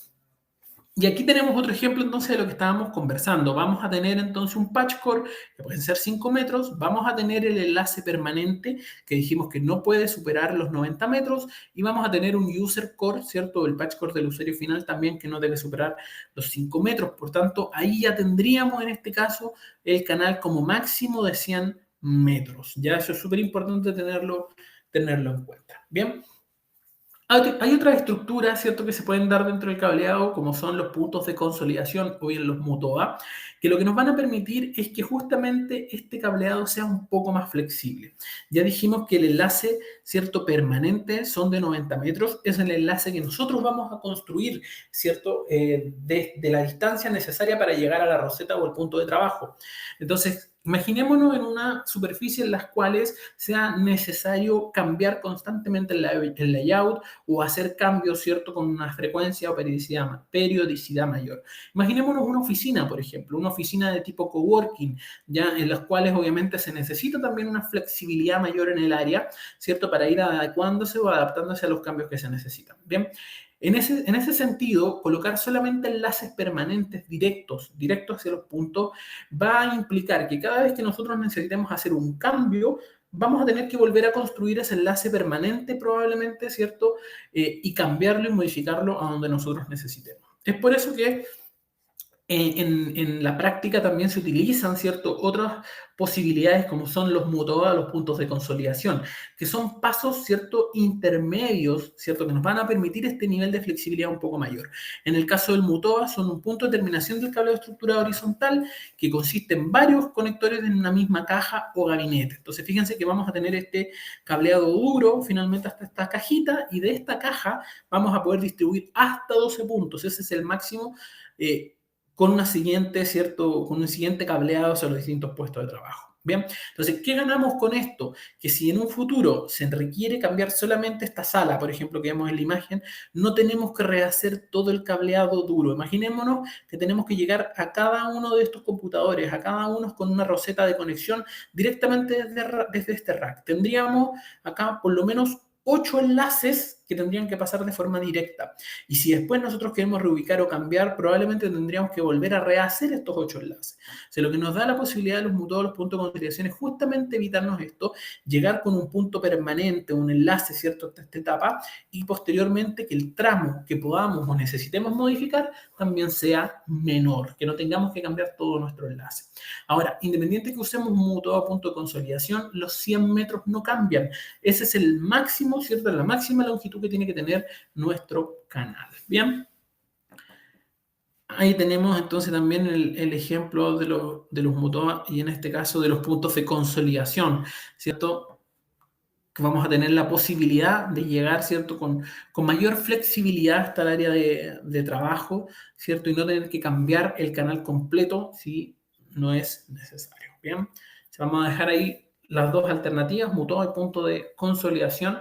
Y aquí tenemos otro ejemplo entonces de lo que estábamos conversando. Vamos a tener entonces un patch core que pueden ser 5 metros, vamos a tener el enlace permanente que dijimos que no puede superar los 90 metros y vamos a tener un user core, ¿cierto? El patch core del usuario final también que no debe superar los 5 metros. Por tanto, ahí ya tendríamos en este caso el canal como máximo de 100 metros. Ya eso es súper importante tenerlo en cuenta. Bien. Hay otras estructuras, ¿cierto?, que se pueden dar dentro del cableado, como son los puntos de consolidación o bien los MUTOA, que lo que nos van a permitir es que justamente este cableado sea un poco más flexible. Ya dijimos que el enlace, ¿cierto?, permanente son de 90 metros, es el enlace que nosotros vamos a construir, ¿cierto?, de la distancia necesaria para llegar a la roseta o al punto de trabajo. Entonces, imaginémonos en una superficie en las cuales sea necesario cambiar constantemente el layout o hacer cambios, ¿cierto?, con una frecuencia o periodicidad mayor. Imaginémonos una oficina, por ejemplo, una oficina de tipo coworking, ya en las cuales obviamente se necesita también una flexibilidad mayor en el área, ¿cierto?, para ir adecuándose o adaptándose a los cambios que se necesitan. Bien. En ese sentido, colocar solamente enlaces permanentes directos hacia los puntos va a implicar que cada vez que nosotros necesitemos hacer un cambio, vamos a tener que volver a construir ese enlace permanente probablemente, ¿cierto? Y cambiarlo y modificarlo a donde nosotros necesitemos. Es por eso que en la práctica también se utilizan, ¿cierto?, otras posibilidades como son los MUTOA, los puntos de consolidación, que son pasos, ¿cierto?, intermedios, ¿cierto?, que nos van a permitir este nivel de flexibilidad un poco mayor. En el caso del MUTOA son un punto de terminación del cable de estructura horizontal que consiste en varios conectores en una misma caja o gabinete. Entonces, fíjense que vamos a tener este cableado duro finalmente hasta esta cajita y de esta caja vamos a poder distribuir hasta 12 puntos. Ese es el máximo con un siguiente cableado hacia los distintos puestos de trabajo. Bien, entonces, ¿qué ganamos con esto? Que si en un futuro se requiere cambiar solamente esta sala, por ejemplo, que vemos en la imagen, no tenemos que rehacer todo el cableado duro. Imaginémonos que tenemos que llegar a cada uno de estos computadores, a cada uno con una roseta de conexión directamente desde este rack. Tendríamos acá por lo menos 8 enlaces que tendrían que pasar de forma directa. Y si después nosotros queremos reubicar o cambiar, probablemente tendríamos que volver a rehacer estos 8 enlaces. O sea, lo que nos da la posibilidad de todos los puntos de conciliación es justamente evitarnos esto, llegar con un punto permanente, un enlace, ¿cierto?, hasta esta etapa, y posteriormente que el tramo que podamos o necesitemos modificar también sea menor, que no tengamos que cambiar todo nuestro enlace. Ahora, independiente que usemos un mutuo punto de consolidación, los 100 metros no cambian. Ese es el máximo, ¿cierto?, la máxima longitud que tiene que tener nuestro canal. Bien. Ahí tenemos entonces también el ejemplo de los mutuos y en este caso de los puntos de consolidación, ¿cierto? Que vamos a tener la posibilidad de llegar, ¿cierto? Con mayor flexibilidad hasta el área de trabajo, ¿cierto? Y no tener que cambiar el canal completo si no es necesario. Bien, vamos a dejar ahí las dos alternativas, mutuo y punto de consolidación,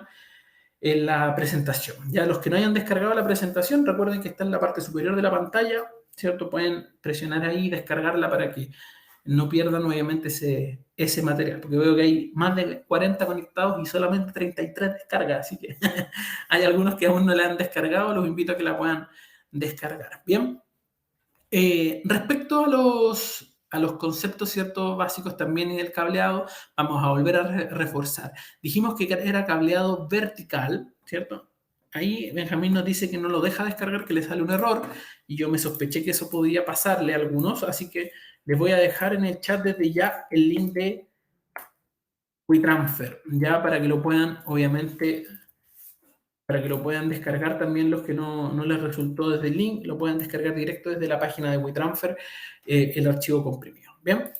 en la presentación. Ya los que no hayan descargado la presentación, recuerden que está en la parte superior de la pantalla, ¿cierto? Pueden presionar ahí y descargarla para que no pierdan obviamente ese material, porque veo que hay más de 40 conectados y solamente 33 descargas, así que hay algunos que aún no la han descargado, los invito a que la puedan descargar. Bien, respecto a los conceptos, ¿cierto?, básicos también en el cableado, vamos a volver a reforzar. Dijimos que era cableado vertical, ¿cierto? Ahí Benjamín nos dice que no lo deja descargar, que le sale un error, y yo me sospeché que eso podría pasarle a algunos, así que les voy a dejar en el chat desde ya el link de WeTransfer, ya para que lo puedan, obviamente, para que lo puedan descargar también los que no les resultó desde el link, lo puedan descargar directo desde la página de WeTransfer, el archivo comprimido. Bien.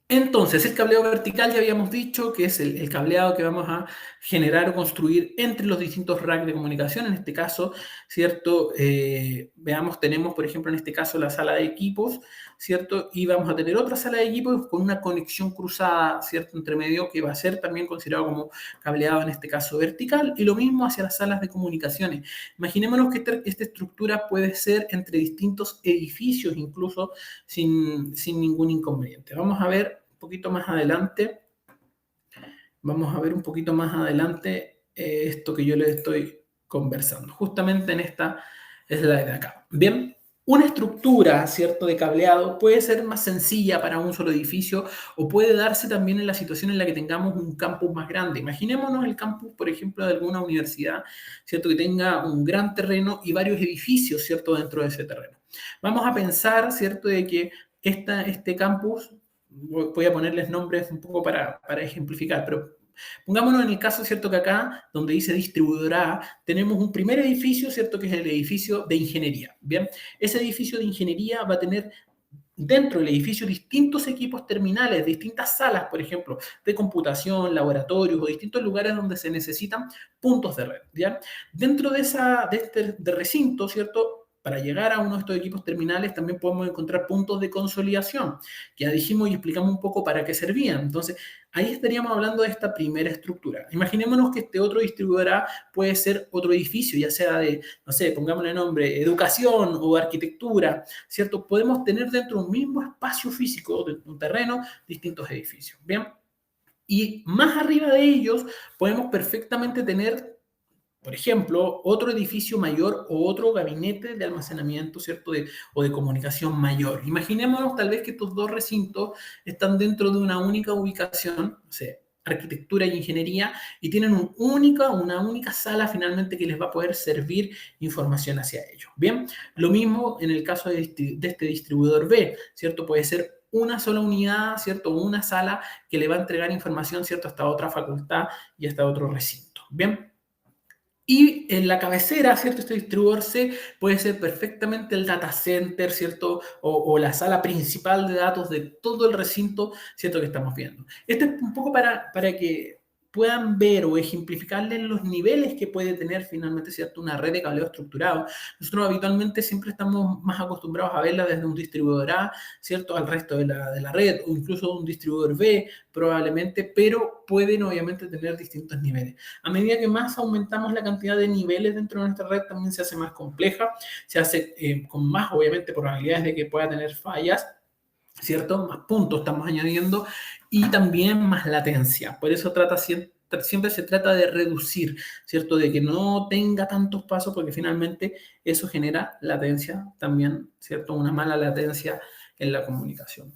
Entonces, el cableado vertical ya habíamos dicho que es el cableado que vamos a generar o construir entre los distintos racks de comunicación. En este caso, ¿cierto? Veamos, tenemos, por ejemplo, en este caso la sala de equipos, ¿cierto? Y vamos a tener otra sala de equipos con una conexión cruzada, ¿cierto?, entre medio, que va a ser también considerado como cableado, en este caso vertical, y lo mismo hacia las salas de comunicaciones. Imaginémonos que esta estructura puede ser entre distintos edificios, incluso sin ningún inconveniente. Vamos a ver un poquito más adelante. Esto que yo les estoy conversando. Justamente en esta slide de acá. Bien, una estructura, ¿cierto?, de cableado puede ser más sencilla para un solo edificio o puede darse también en la situación en la que tengamos un campus más grande. Imaginémonos el campus, por ejemplo, de alguna universidad, ¿cierto?, que tenga un gran terreno y varios edificios, ¿cierto?, dentro de ese terreno. Vamos a pensar, ¿cierto?, de que este campus, voy a ponerles nombres un poco para ejemplificar, pero pongámonos en el caso, ¿cierto?, que acá, donde dice distribuidora A, tenemos un primer edificio, ¿cierto?, que es el edificio de ingeniería. Bien, ese edificio de ingeniería va a tener dentro del edificio distintos equipos terminales, distintas salas, por ejemplo, de computación, laboratorios o distintos lugares donde se necesitan puntos de red. ¿Ya? Dentro de este recinto, ¿cierto?, para llegar a uno de estos equipos terminales también podemos encontrar puntos de consolidación, que ya dijimos y explicamos un poco para qué servían. Entonces, ahí estaríamos hablando de esta primera estructura. Imaginémonos que este otro distribuidor A puede ser otro edificio, ya sea de, no sé, pongámosle nombre, educación o arquitectura, ¿cierto? Podemos tener dentro de un mismo espacio físico, de un terreno, distintos edificios, ¿bien? Y más arriba de ellos podemos perfectamente tener, por ejemplo, otro edificio mayor o otro gabinete de almacenamiento, ¿cierto?, o de comunicación mayor. Imaginémonos tal vez que estos dos recintos están dentro de una única ubicación, o sea, arquitectura y ingeniería, y tienen una única sala finalmente que les va a poder servir información hacia ellos. Bien, lo mismo en el caso de este distribuidor B, ¿cierto? Puede ser una sola unidad, ¿cierto? Una sala que le va a entregar información, ¿cierto?, hasta otra facultad y hasta otro recinto. Bien. Y en la cabecera, ¿cierto?, este distribuidor C puede ser perfectamente el data center, ¿cierto?, o la sala principal de datos de todo el recinto, ¿cierto?, que estamos viendo. Esto es un poco para puedan ver o ejemplificarles los niveles que puede tener finalmente, ¿cierto?, una red de cableado estructurado. Nosotros habitualmente siempre estamos más acostumbrados a verla desde un distribuidor A, ¿cierto?, al resto de la red, o incluso un distribuidor B, probablemente, pero pueden obviamente tener distintos niveles. A medida que más aumentamos la cantidad de niveles dentro de nuestra red, también se hace más compleja, se hace con más, obviamente, probabilidades de que pueda tener fallas, ¿cierto? Más puntos estamos añadiendo y también más latencia. Por eso siempre se trata de reducir, ¿cierto? De que no tenga tantos pasos porque finalmente eso genera latencia también, ¿cierto? Una mala latencia en la comunicación.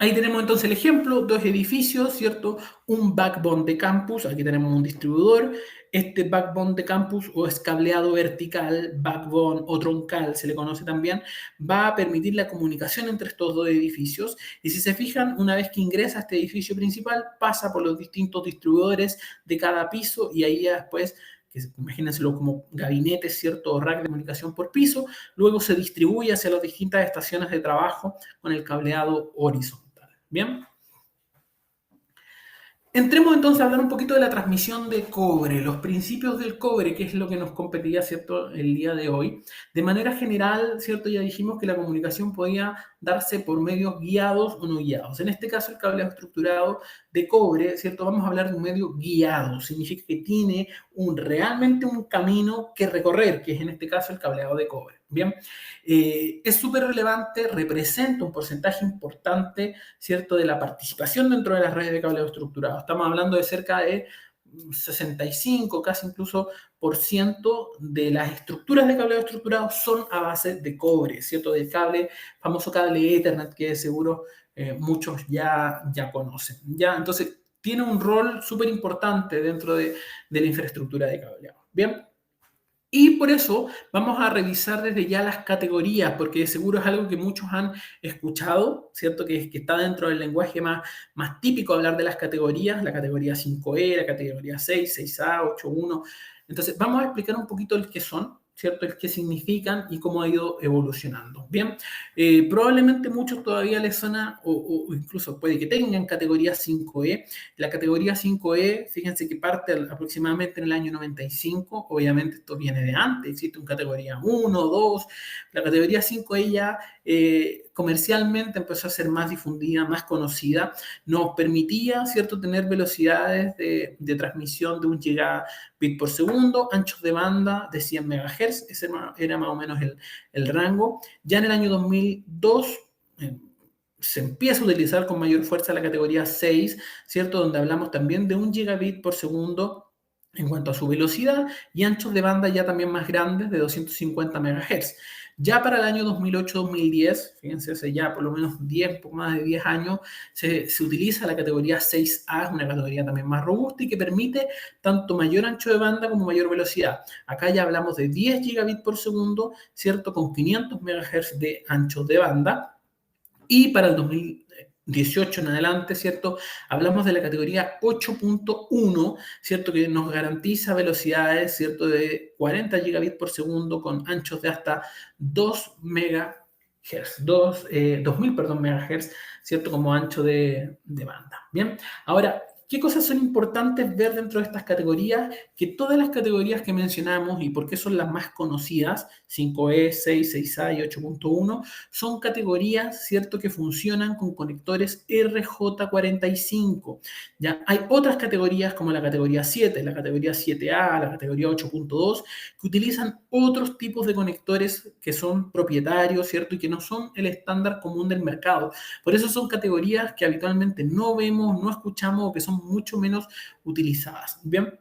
Ahí tenemos entonces el ejemplo, dos edificios, ¿cierto? Un backbone de campus, aquí tenemos un distribuidor. Este backbone de campus o es cableado vertical, backbone o troncal, se le conoce también, va a permitir la comunicación entre estos dos edificios. Y si se fijan, una vez que ingresa a este edificio principal, pasa por los distintos distribuidores de cada piso y ahí ya después que imagínenselo como gabinetes, ¿cierto? O rack de comunicación por piso, luego se distribuye hacia las distintas estaciones de trabajo con el cableado horizontal. Bien. Entremos entonces a hablar un poquito de la transmisión de cobre, los principios del cobre, que es lo que nos competía, ¿cierto?, el día de hoy. De manera general, ¿cierto?, ya dijimos que la comunicación podía darse por medios guiados o no guiados. En este caso, el cableado estructurado de cobre, ¿cierto?, vamos a hablar de un medio guiado. Significa que tiene realmente un camino que recorrer, que es en este caso el cableado de cobre. Bien, es súper relevante, representa un porcentaje importante, ¿cierto?, de la participación dentro de las redes de cableado estructurado. Estamos hablando de cerca de 65, casi incluso por ciento de las estructuras de cableado estructurado son a base de cobre, ¿cierto? Del cable, famoso cable Ethernet que seguro muchos ya conocen. ¿Ya? Entonces, tiene un rol súper importante dentro de la infraestructura de cableado. Bien. Y por eso vamos a revisar desde ya las categorías, porque seguro es algo que muchos han escuchado, ¿cierto? Que está dentro del lenguaje más típico hablar de las categorías, la categoría 5E, la categoría 6, 6A, 8.1. Entonces, vamos a explicar un poquito el qué son, ¿cierto? El qué significan y cómo ha ido evolucionando. Bien, probablemente muchos todavía les suena, o incluso puede que tengan categoría 5E. La categoría 5E, fíjense que parte aproximadamente en el año 95, obviamente esto viene de antes, existe una categoría 1, 2, la categoría 5E ya comercialmente empezó a ser más difundida, más conocida, nos permitía, ¿cierto?, tener velocidades de transmisión de 1 gigabit por segundo, anchos de banda de 100 MHz, ese era más o menos el rango. Ya en el año 2002, se empieza a utilizar con mayor fuerza la categoría 6, ¿cierto? Donde hablamos también de 1 gigabit por segundo en cuanto a su velocidad y anchos de banda ya también más grandes de 250 MHz. Ya para el año 2008-2010, fíjense, hace ya por lo menos 10, poco más de 10 años, se utiliza la categoría 6A, una categoría también más robusta y que permite tanto mayor ancho de banda como mayor velocidad. Acá ya hablamos de 10 gigabits por segundo, ¿cierto? Con 500 MHz de ancho de banda. Y para el 2018 en adelante, ¿cierto? Hablamos de la categoría 8.1, ¿cierto? Que nos garantiza velocidades, ¿cierto? De 40 gigabits por segundo con anchos de hasta 2 MHz, 2000, perdón, MHz, ¿cierto? Como ancho de banda. Bien, ahora, ¿qué cosas son importantes ver dentro de estas categorías? Que todas las categorías que mencionamos y por qué son las más conocidas, 5E, 6, 6A y 8.1, son categorías, ¿cierto?, que funcionan con conectores RJ45. Ya hay otras categorías como la categoría 7, la categoría 7A, la categoría 8.2, que utilizan otros tipos de conectores que son propietarios, ¿cierto?, y que no son el estándar común del mercado. Por eso son categorías que habitualmente no vemos, no escuchamos o que son mucho menos utilizadas. Bien.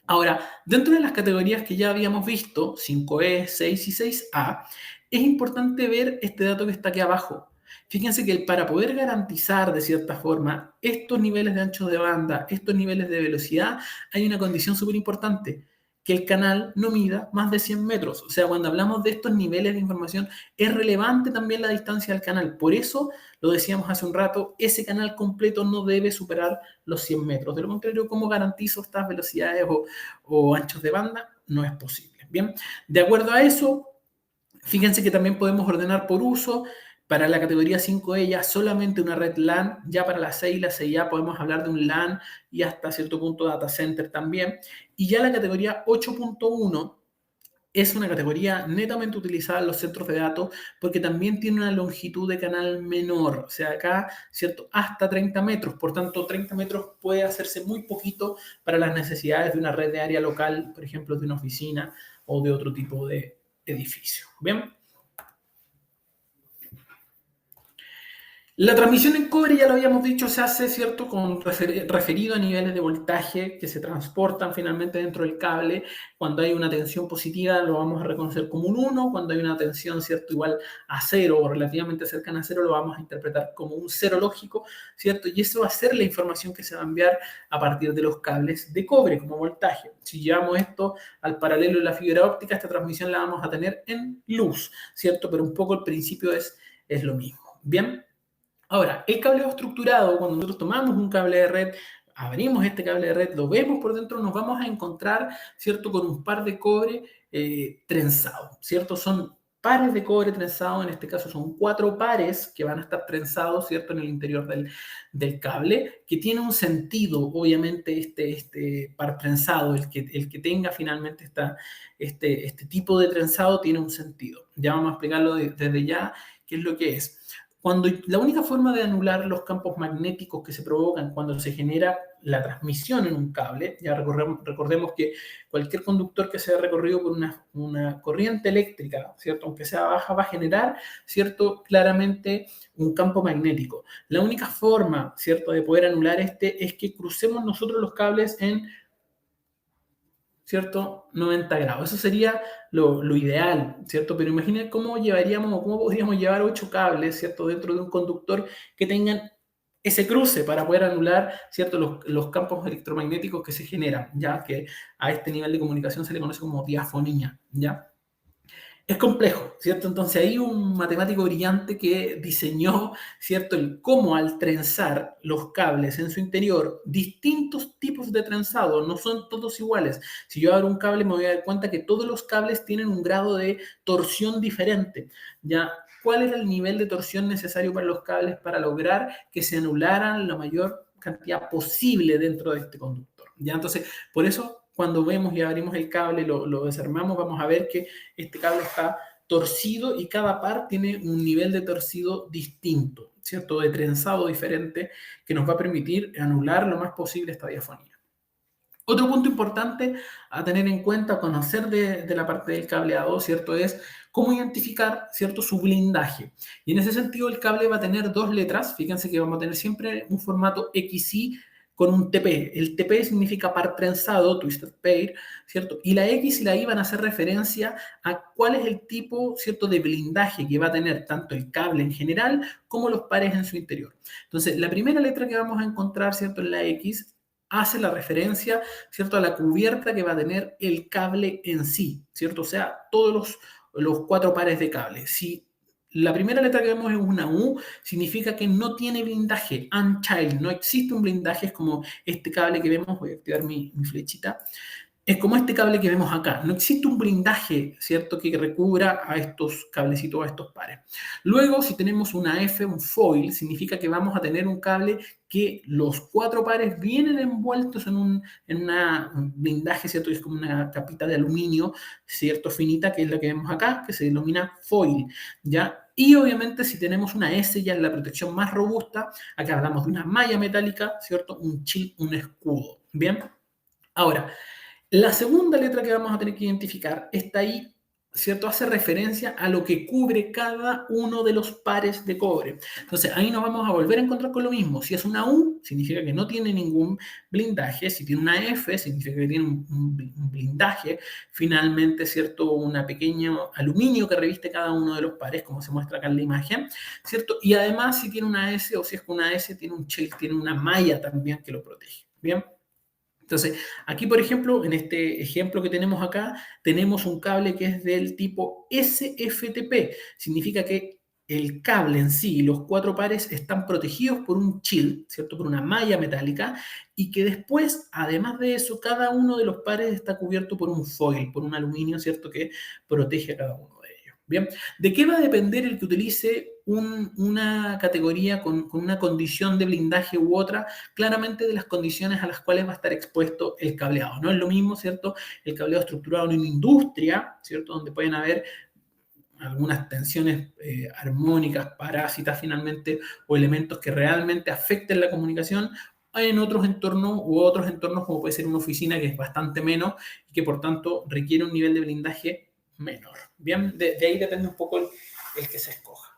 Ahora, dentro de las categorías que ya habíamos visto, 5E, 6 y 6A, es importante ver este dato que está aquí abajo. Fíjense que para poder garantizar de cierta forma estos niveles de ancho de banda, estos niveles de velocidad, hay una condición súper importante, que el canal no mida más de 100 metros. O sea, cuando hablamos de estos niveles de información, es relevante también la distancia del canal. Por eso, lo decíamos hace un rato, ese canal completo no debe superar los 100 metros. De lo contrario, ¿cómo garantizo estas velocidades o anchos de banda? No es posible. Bien, de acuerdo a eso, fíjense que también podemos ordenar por uso. Para la categoría 5E ya solamente una red LAN, ya para la 6 y la 6A podemos hablar de un LAN y hasta cierto punto data center también. Y ya la categoría 8.1 es una categoría netamente utilizada en los centros de datos porque también tiene una longitud de canal menor, o sea, acá, ¿cierto? Hasta 30 metros, por tanto, 30 metros puede hacerse muy poquito para las necesidades de una red de área local, por ejemplo, de una oficina o de otro tipo de edificio. ¿Bien? La transmisión en cobre, ya lo habíamos dicho, se hace, ¿cierto?, referido a niveles de voltaje que se transportan finalmente dentro del cable. Cuando hay una tensión positiva lo vamos a reconocer como un 1, cuando hay una tensión, ¿cierto?, igual a 0 o relativamente cercana a 0 lo vamos a interpretar como un 0 lógico, ¿cierto? Y eso va a ser la información que se va a enviar a partir de los cables de cobre como voltaje. Si llevamos esto al paralelo de la fibra óptica, esta transmisión la vamos a tener en luz, ¿cierto? Pero un poco el principio es lo mismo. ¿Bien? Ahora, el cableado estructurado, cuando nosotros tomamos un cable de red, abrimos este cable de red, lo vemos por dentro, nos vamos a encontrar, ¿cierto?, con un par de cobre trenzado, ¿cierto? Son pares de cobre trenzado, en este caso son 4 pares que van a estar trenzados, ¿cierto?, en el interior del cable, que tiene un sentido, obviamente, este par trenzado, el que tenga finalmente este tipo de trenzado tiene un sentido. Ya vamos a explicarlo desde ya, qué es lo que es. Cuando la única forma de anular los campos magnéticos que se provocan cuando se genera la transmisión en un cable, ya recordemos que cualquier conductor que sea recorrido por una corriente eléctrica, ¿cierto?, aunque sea baja, va a generar, ¿cierto?, claramente un campo magnético. La única forma, ¿cierto?, de poder anular es que crucemos nosotros los cables en, ¿cierto?, 90 grados. Eso sería lo ideal, ¿cierto? Pero imaginen cómo llevaríamos o cómo podríamos llevar 8 cables, ¿cierto?, dentro de un conductor que tengan ese cruce para poder anular, ¿cierto?, los campos electromagnéticos que se generan, ya que a este nivel de comunicación se le conoce como diafonía, ¿ya? Es complejo, ¿cierto? Entonces hay un matemático brillante que diseñó, ¿cierto?, el cómo al trenzar los cables en su interior, distintos tipos de trenzado, no son todos iguales. Si yo abro un cable me voy a dar cuenta que todos los cables tienen un grado de torsión diferente, ¿ya? ¿Cuál era el nivel de torsión necesario para los cables para lograr que se anularan la mayor cantidad posible dentro de este conductor? ¿Ya? Entonces, por eso cuando vemos y abrimos el cable, lo desarmamos, vamos a ver que este cable está torcido y cada par tiene un nivel de torcido distinto, ¿cierto? De trenzado diferente que nos va a permitir anular lo más posible esta diafonía. Otro punto importante a tener en cuenta, conocer de la parte del cableado, ¿cierto? Es cómo identificar, ¿cierto?, su blindaje. Y en ese sentido el cable va a tener 2 letras, fíjense que vamos a tener siempre un formato XY con un TP. El TP significa par trenzado, twisted pair, ¿cierto? Y la X y la Y van a hacer referencia a cuál es el tipo, ¿cierto?, de blindaje que va a tener tanto el cable en general como los pares en su interior. Entonces, la primera letra que vamos a encontrar, ¿cierto?, en la X hace la referencia, ¿cierto?, a la cubierta que va a tener el cable en sí, ¿cierto? O sea, todos los 4 pares de cable. Si la primera letra que vemos es una U, significa que no tiene blindaje, unchild, no existe un blindaje, es como este cable que vemos, voy a activar mi flechita, es como este cable que vemos acá. No existe un blindaje, ¿cierto?, que recubra a estos cablecitos, a estos pares. Luego, si tenemos una F, un foil, significa que vamos a tener un cable que los 4 pares vienen envueltos un blindaje, ¿cierto?, que es como una capita de aluminio, ¿cierto?, finita, que es la que vemos acá, que se denomina foil, ¿ya? Y obviamente si tenemos una S, ya es la protección más robusta, acá hablamos de una malla metálica, ¿cierto?, un chip, un escudo, ¿bien? Ahora, la segunda letra que vamos a tener que identificar está ahí, ¿cierto? Hace referencia a lo que cubre cada uno de los pares de cobre. Entonces, ahí nos vamos a volver a encontrar con lo mismo. Si es una U, significa que no tiene ningún blindaje. Si tiene una F, significa que tiene un blindaje. Finalmente, ¿cierto? Una pequeño aluminio que reviste cada uno de los pares, como se muestra acá en la imagen, ¿cierto? Y además, si tiene una S o si es con una S, tiene un shell, tiene una malla también que lo protege. ¿Bien? Entonces, aquí, por ejemplo, en este ejemplo que tenemos acá, tenemos un cable que es del tipo SFTP. Significa que el cable en sí, los 4 pares, están protegidos por un shield, ¿cierto? Por una malla metálica, y que después, además de eso, cada uno de los pares está cubierto por un foil, por un aluminio, ¿cierto?, que protege a cada uno de ellos. Bien, ¿de qué va a depender el que utilice una categoría con una condición de blindaje u otra, claramente de las condiciones a las cuales va a estar expuesto el cableado. No es lo mismo, ¿cierto? El cableado estructurado en una industria, ¿cierto? Donde pueden haber algunas tensiones armónicas, parásitas finalmente, o elementos que realmente afecten la comunicación, en otros entornos u otros entornos como puede ser una oficina que es bastante menos y que por tanto requiere un nivel de blindaje menor. Bien, de ahí depende un poco el que se escoja.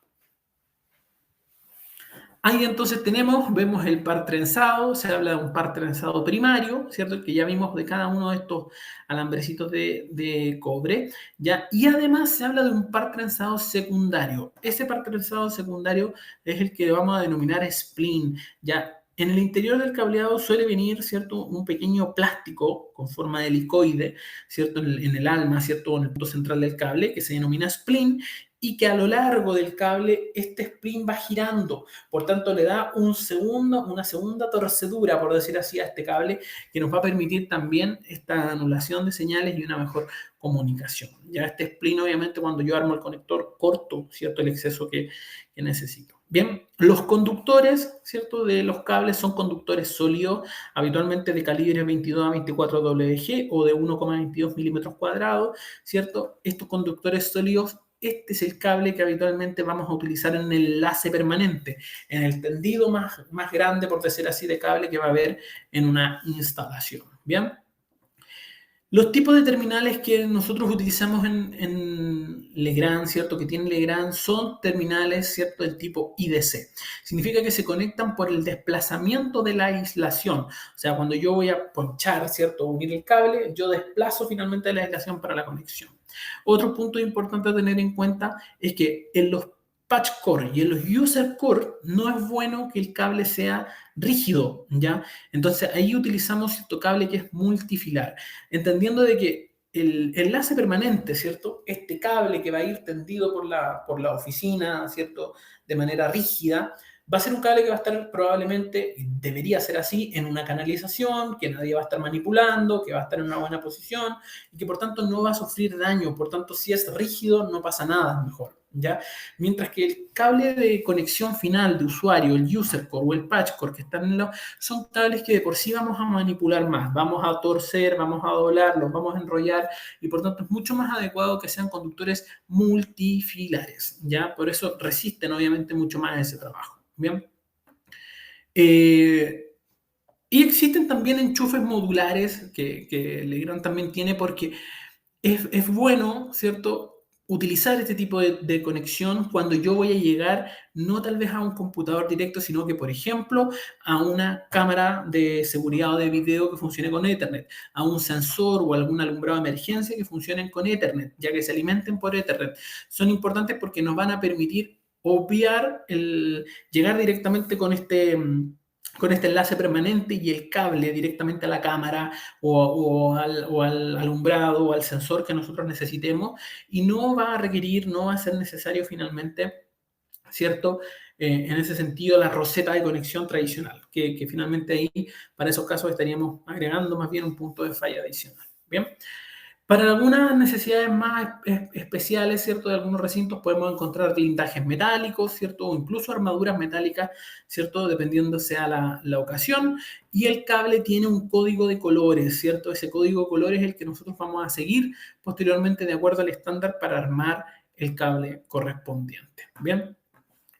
Ahí entonces vemos el par trenzado, se habla de un par trenzado primario, ¿cierto? Que ya vimos de cada uno de estos alambrecitos de cobre, ¿ya? Y además se habla de un par trenzado secundario. Ese par trenzado secundario es el que vamos a denominar spleen, ¿ya? En el interior del cableado suele venir, ¿cierto? Un pequeño plástico con forma de helicoide, ¿cierto? En el alma, ¿cierto? En el punto central del cable, que se denomina spleen, y que a lo largo del cable este spleen va girando. Por tanto, le da una segunda torcedura, por decir así, a este cable, que nos va a permitir también esta anulación de señales y una mejor comunicación. Ya este spleen, obviamente, cuando yo armo el conector, corto, ¿cierto?, el exceso que necesito. Bien, los conductores, ¿cierto?, de los cables son conductores sólidos, habitualmente de calibre 22 a 24 WG o de 1,22 milímetros cuadrados, ¿cierto? Estos conductores sólidos, este es el cable que habitualmente vamos a utilizar en el enlace permanente, en el tendido más grande, por decir así, de cable que va a haber en una instalación. Bien. Los tipos de terminales que nosotros utilizamos en Legrand, ¿cierto? Que tiene Legrand, son terminales, ¿cierto? Del tipo IDC. Significa que se conectan por el desplazamiento de la aislación. O sea, cuando yo voy a ponchar, ¿cierto? Unir el cable, yo desplazo finalmente la aislación para la conexión. Otro punto importante a tener en cuenta es que en los patch core y en los user core no es bueno que el cable sea rígido, ¿ya? Entonces ahí utilizamos cierto cable que es multifilar, entendiendo de que el enlace permanente, ¿cierto? Este cable que va a ir tendido por la oficina, ¿cierto? De manera rígida, va a ser un cable que va a estar probablemente, debería ser así, en una canalización, que nadie va a estar manipulando, que va a estar en una buena posición y que por tanto no va a sufrir daño. Por tanto, si es rígido, no pasa nada, mejor, ¿ya? Mientras que el cable de conexión final de usuario, el user core o el patch core que están son cables que de por sí vamos a manipular más, vamos a torcer, vamos a doblarlos, vamos a enrollar y por tanto es mucho más adecuado que sean conductores multifilares, ¿ya? Por eso resisten obviamente mucho más ese trabajo. Bien. Y existen también enchufes modulares que Legrand también tiene porque es bueno, ¿cierto?, utilizar este tipo de conexión cuando yo voy a llegar no tal vez a un computador directo, sino que, por ejemplo, a una cámara de seguridad o de video que funcione con Ethernet, a un sensor o algún alumbrado de emergencia que funcionen con Ethernet, ya que se alimenten por Ethernet. Son importantes porque nos van a permitir obviar llegar directamente con este enlace permanente y el cable directamente a la cámara o al alumbrado o al sensor que nosotros necesitemos y no va a requerir, no va a ser necesario finalmente, ¿cierto? En ese sentido, la roseta de conexión tradicional, que finalmente ahí, para esos casos, estaríamos agregando más bien un punto de falla adicional. Bien. Para algunas necesidades más especiales, ¿cierto? De algunos recintos podemos encontrar blindajes metálicos, ¿cierto? O incluso armaduras metálicas, ¿cierto? Dependiendo sea la ocasión. Y el cable tiene un código de colores, ¿cierto? Ese código de colores es el que nosotros vamos a seguir posteriormente de acuerdo al estándar para armar el cable correspondiente. Bien.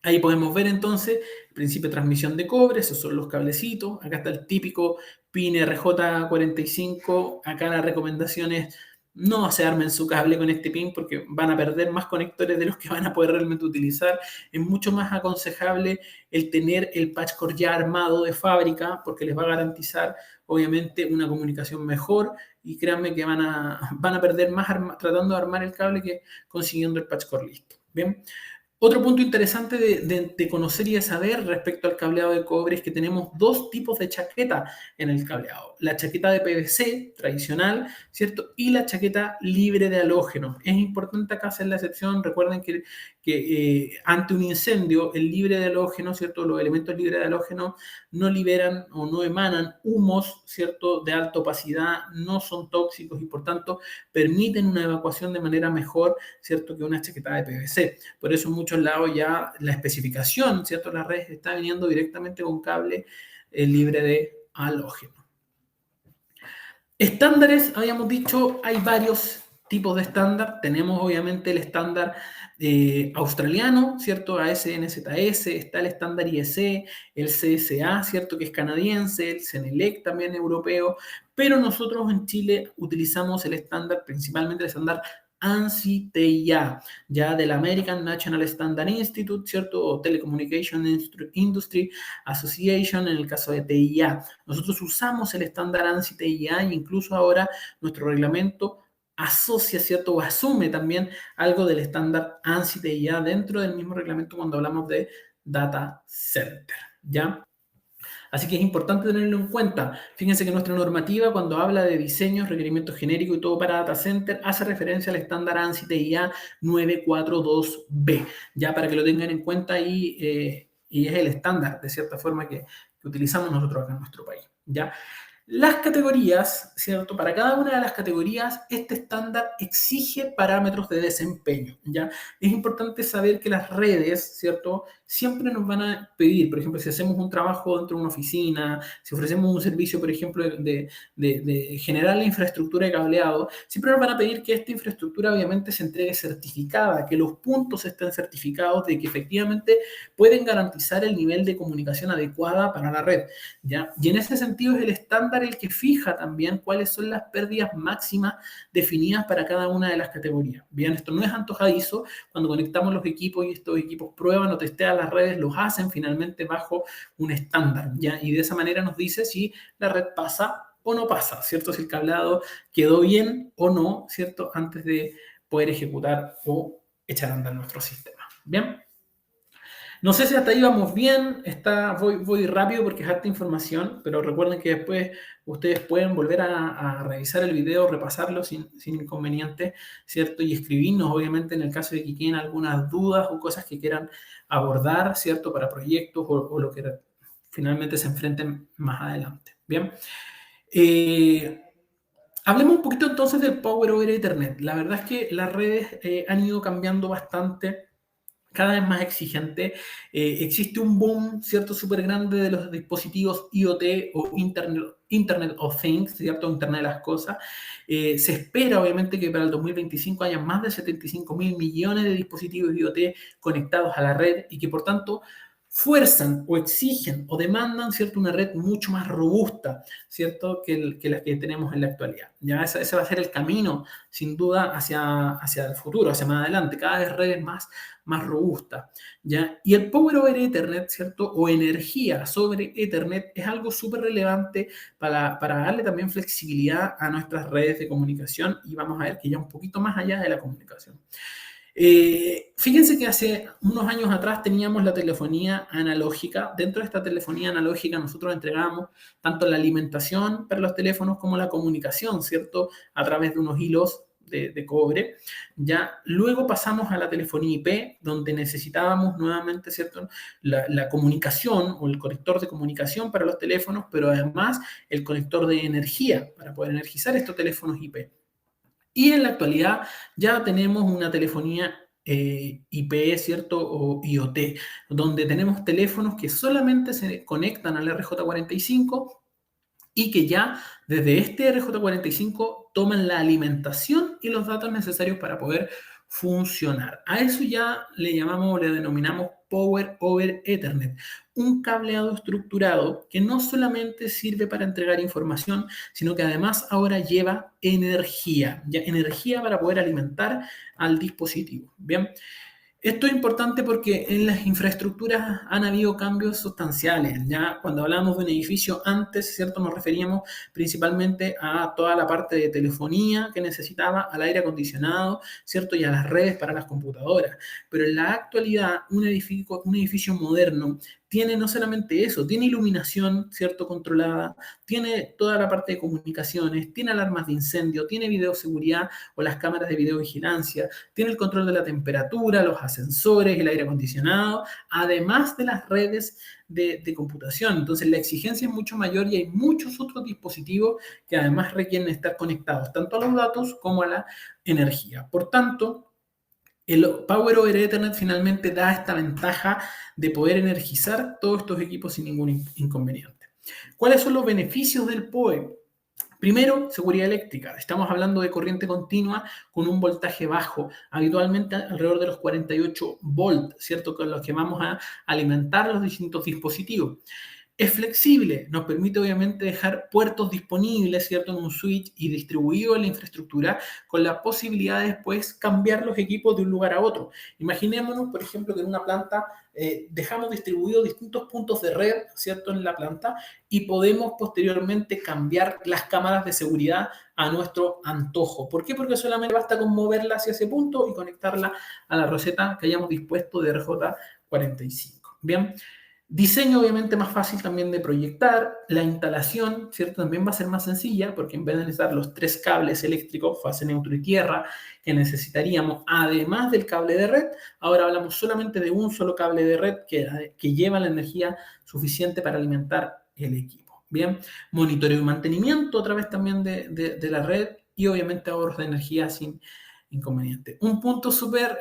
Ahí podemos ver entonces el principio de transmisión de cobre, esos son los cablecitos. Acá está el típico pin RJ45. Acá la recomendación es no se armen su cable con este pin porque van a perder más conectores de los que van a poder realmente utilizar. Es mucho más aconsejable el tener el patch core ya armado de fábrica porque les va a garantizar obviamente una comunicación mejor y créanme que van a perder más tratando de armar el cable que consiguiendo el patch core listo. Bien. Otro punto interesante de conocer y de saber respecto al cableado de cobre es que tenemos dos tipos de chaqueta en el cableado. La chaqueta de PVC tradicional, ¿cierto? Y la chaqueta libre de halógeno. Es importante acá hacer la excepción. Recuerden que que ante un incendio, el libre de halógeno, ¿cierto? Los elementos libres de halógeno no liberan o no emanan humos, ¿cierto? De alta opacidad, no son tóxicos y por tanto permiten una evacuación de manera mejor, ¿cierto? Que una chaquetada de PVC. Por eso en muchos lados ya la especificación, ¿cierto? La red está viniendo directamente con cable libre de halógeno. Estándares, habíamos dicho, hay varios tipos de estándar. Tenemos obviamente el estándar australiano, ¿cierto? AS/NZS, está el estándar IEC, el CSA, ¿cierto? Que es canadiense, el CENELEC también europeo, pero nosotros en Chile utilizamos el estándar, principalmente el estándar ANSI-TIA, ya del American National Standard Institute, ¿cierto? O Telecommunication Industry Association, en el caso de TIA. Nosotros usamos el estándar ANSI-TIA e incluso ahora nuestro reglamento asocia, ¿cierto? O asume también algo del estándar ANSI-TIA dentro del mismo reglamento cuando hablamos de data center, ¿ya? Así que es importante tenerlo en cuenta. Fíjense que nuestra normativa, cuando habla de diseños, requerimientos genéricos y todo para data center, hace referencia al estándar ANSI TIA 942B, ya para que lo tengan en cuenta y es el estándar, de cierta forma, que utilizamos nosotros acá en nuestro país, ¿ya? Las categorías, ¿cierto? Para cada una de las categorías, este estándar exige parámetros de desempeño, ¿ya? Es importante saber que las redes, ¿cierto? Siempre nos van a pedir, por ejemplo, si hacemos un trabajo dentro de una oficina, si ofrecemos un servicio, por ejemplo, de generar la infraestructura de cableado, siempre nos van a pedir que esta infraestructura obviamente se entregue certificada, que los puntos estén certificados de que efectivamente pueden garantizar el nivel de comunicación adecuada para la red, ¿ya? Y en ese sentido es el estándar el que fija también cuáles son las pérdidas máximas definidas para cada una de las categorías. Bien, esto no es antojadizo. Cuando conectamos los equipos y estos equipos prueban o testean las redes, los hacen finalmente bajo un estándar, ¿ya? Y de esa manera nos dice si la red pasa o no pasa, ¿cierto? Si el cableado quedó bien o no, ¿cierto? Antes de poder ejecutar o echar a andar nuestro sistema. Bien. No sé si hasta ahí vamos bien, voy rápido porque es harta información, pero recuerden que después ustedes pueden volver a revisar el video, repasarlo sin inconveniente, ¿cierto? Y escribirnos, obviamente, en el caso de que queden algunas dudas o cosas que quieran abordar, ¿cierto? Para proyectos o lo que finalmente se enfrenten más adelante. Bien. Hablemos un poquito entonces del Power over Ethernet. La verdad es que las redes han ido cambiando bastante, cada vez más exigente. Existe un boom, ¿cierto?, súper grande de los dispositivos IoT o Internet of Things, ¿cierto?, Internet de las cosas. Se espera, obviamente, que para el 2025 haya más de 75.000 millones de dispositivos IoT conectados a la red y que, por tanto, fuerzan o exigen o demandan, ¿cierto?, una red mucho más robusta, ¿cierto?, que la que tenemos en la actualidad. Ya ese va a ser el camino, sin duda, hacia el futuro, hacia más adelante, cada vez redes más robustas, ¿ya? Y el Power over Ethernet, ¿cierto?, o energía sobre Ethernet, es algo súper relevante para darle también flexibilidad a nuestras redes de comunicación y vamos a ver que ya un poquito más allá de la comunicación. Fíjense que hace unos años atrás teníamos la telefonía analógica. Dentro de esta telefonía analógica nosotros entregábamos tanto la alimentación para los teléfonos como la comunicación, ¿cierto? A través de unos hilos de cobre. Ya luego pasamos a la telefonía IP, donde necesitábamos nuevamente, ¿cierto?, la comunicación o el conector de comunicación para los teléfonos, pero además el conector de energía para poder energizar estos teléfonos IP. Y en la actualidad ya tenemos una telefonía IP, ¿cierto? O IoT, donde tenemos teléfonos que solamente se conectan al RJ45 y que ya desde este RJ45 toman la alimentación y los datos necesarios para poder funcionar. A eso ya le llamamos, le denominamos Power over Ethernet, un cableado estructurado que no solamente sirve para entregar información, sino que además ahora lleva energía, ya energía para poder alimentar al dispositivo. Bien. Esto es importante porque en las infraestructuras han habido cambios sustanciales. Ya cuando hablamos de un edificio antes, ¿cierto?, nos referíamos principalmente a toda la parte de telefonía que necesitaba, al aire acondicionado, ¿cierto?, y a las redes para las computadoras. Pero en la actualidad, un edificio moderno tiene no solamente eso, tiene iluminación, ¿cierto?, controlada, tiene toda la parte de comunicaciones, tiene alarmas de incendio, tiene videoseguridad o las cámaras de videovigilancia, tiene el control de la temperatura, los ascensores, el aire acondicionado, además de las redes de computación. Entonces la exigencia es mucho mayor y hay muchos otros dispositivos que además requieren estar conectados tanto a los datos como a la energía. Por tanto, el Power over Ethernet finalmente da esta ventaja de poder energizar todos estos equipos sin ningún inconveniente. ¿Cuáles son los beneficios del PoE? Primero, seguridad eléctrica. Estamos hablando de corriente continua con un voltaje bajo, habitualmente alrededor de los 48 volts, ¿cierto? Con los que vamos a alimentar los distintos dispositivos. Es flexible, nos permite obviamente dejar puertos disponibles, ¿cierto?, en un switch y distribuido en la infraestructura con la posibilidad de después cambiar los equipos de un lugar a otro. Imaginémonos, por ejemplo, que en una planta dejamos distribuidos distintos puntos de red, ¿cierto?, en la planta y podemos posteriormente cambiar las cámaras de seguridad a nuestro antojo. ¿Por qué? Porque solamente basta con moverla hacia ese punto y conectarla a la roseta que hayamos dispuesto de RJ45. Bien. Diseño obviamente más fácil también de proyectar, la instalación, ¿cierto? También va a ser más sencilla porque en vez de necesitar los 3 cables eléctricos, fase neutro y tierra, que necesitaríamos, además del cable de red, ahora hablamos solamente de un solo cable de red que lleva la energía suficiente para alimentar el equipo. Bien, monitoreo y mantenimiento a través también de la red y obviamente ahorros de energía sin inconveniente. Un punto súper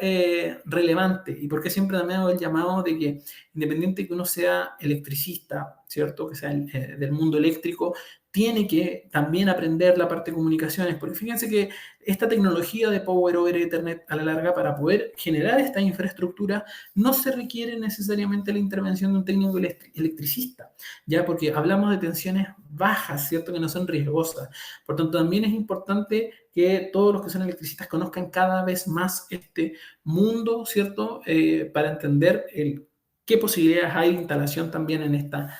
relevante, y porque siempre también hago el llamado de que independiente de que uno sea electricista, ¿cierto? Que sea del mundo eléctrico, tiene que también aprender la parte de comunicaciones, porque fíjense que esta tecnología de Power over Ethernet a la larga, para poder generar esta infraestructura, no se requiere necesariamente la intervención de un técnico electricista, ya porque hablamos de tensiones bajas, ¿cierto? Que no son riesgosas. Por tanto, también es importante que todos los que son electricistas conozcan cada vez más este mundo, ¿cierto? Para entender qué posibilidades hay de instalación también en esta.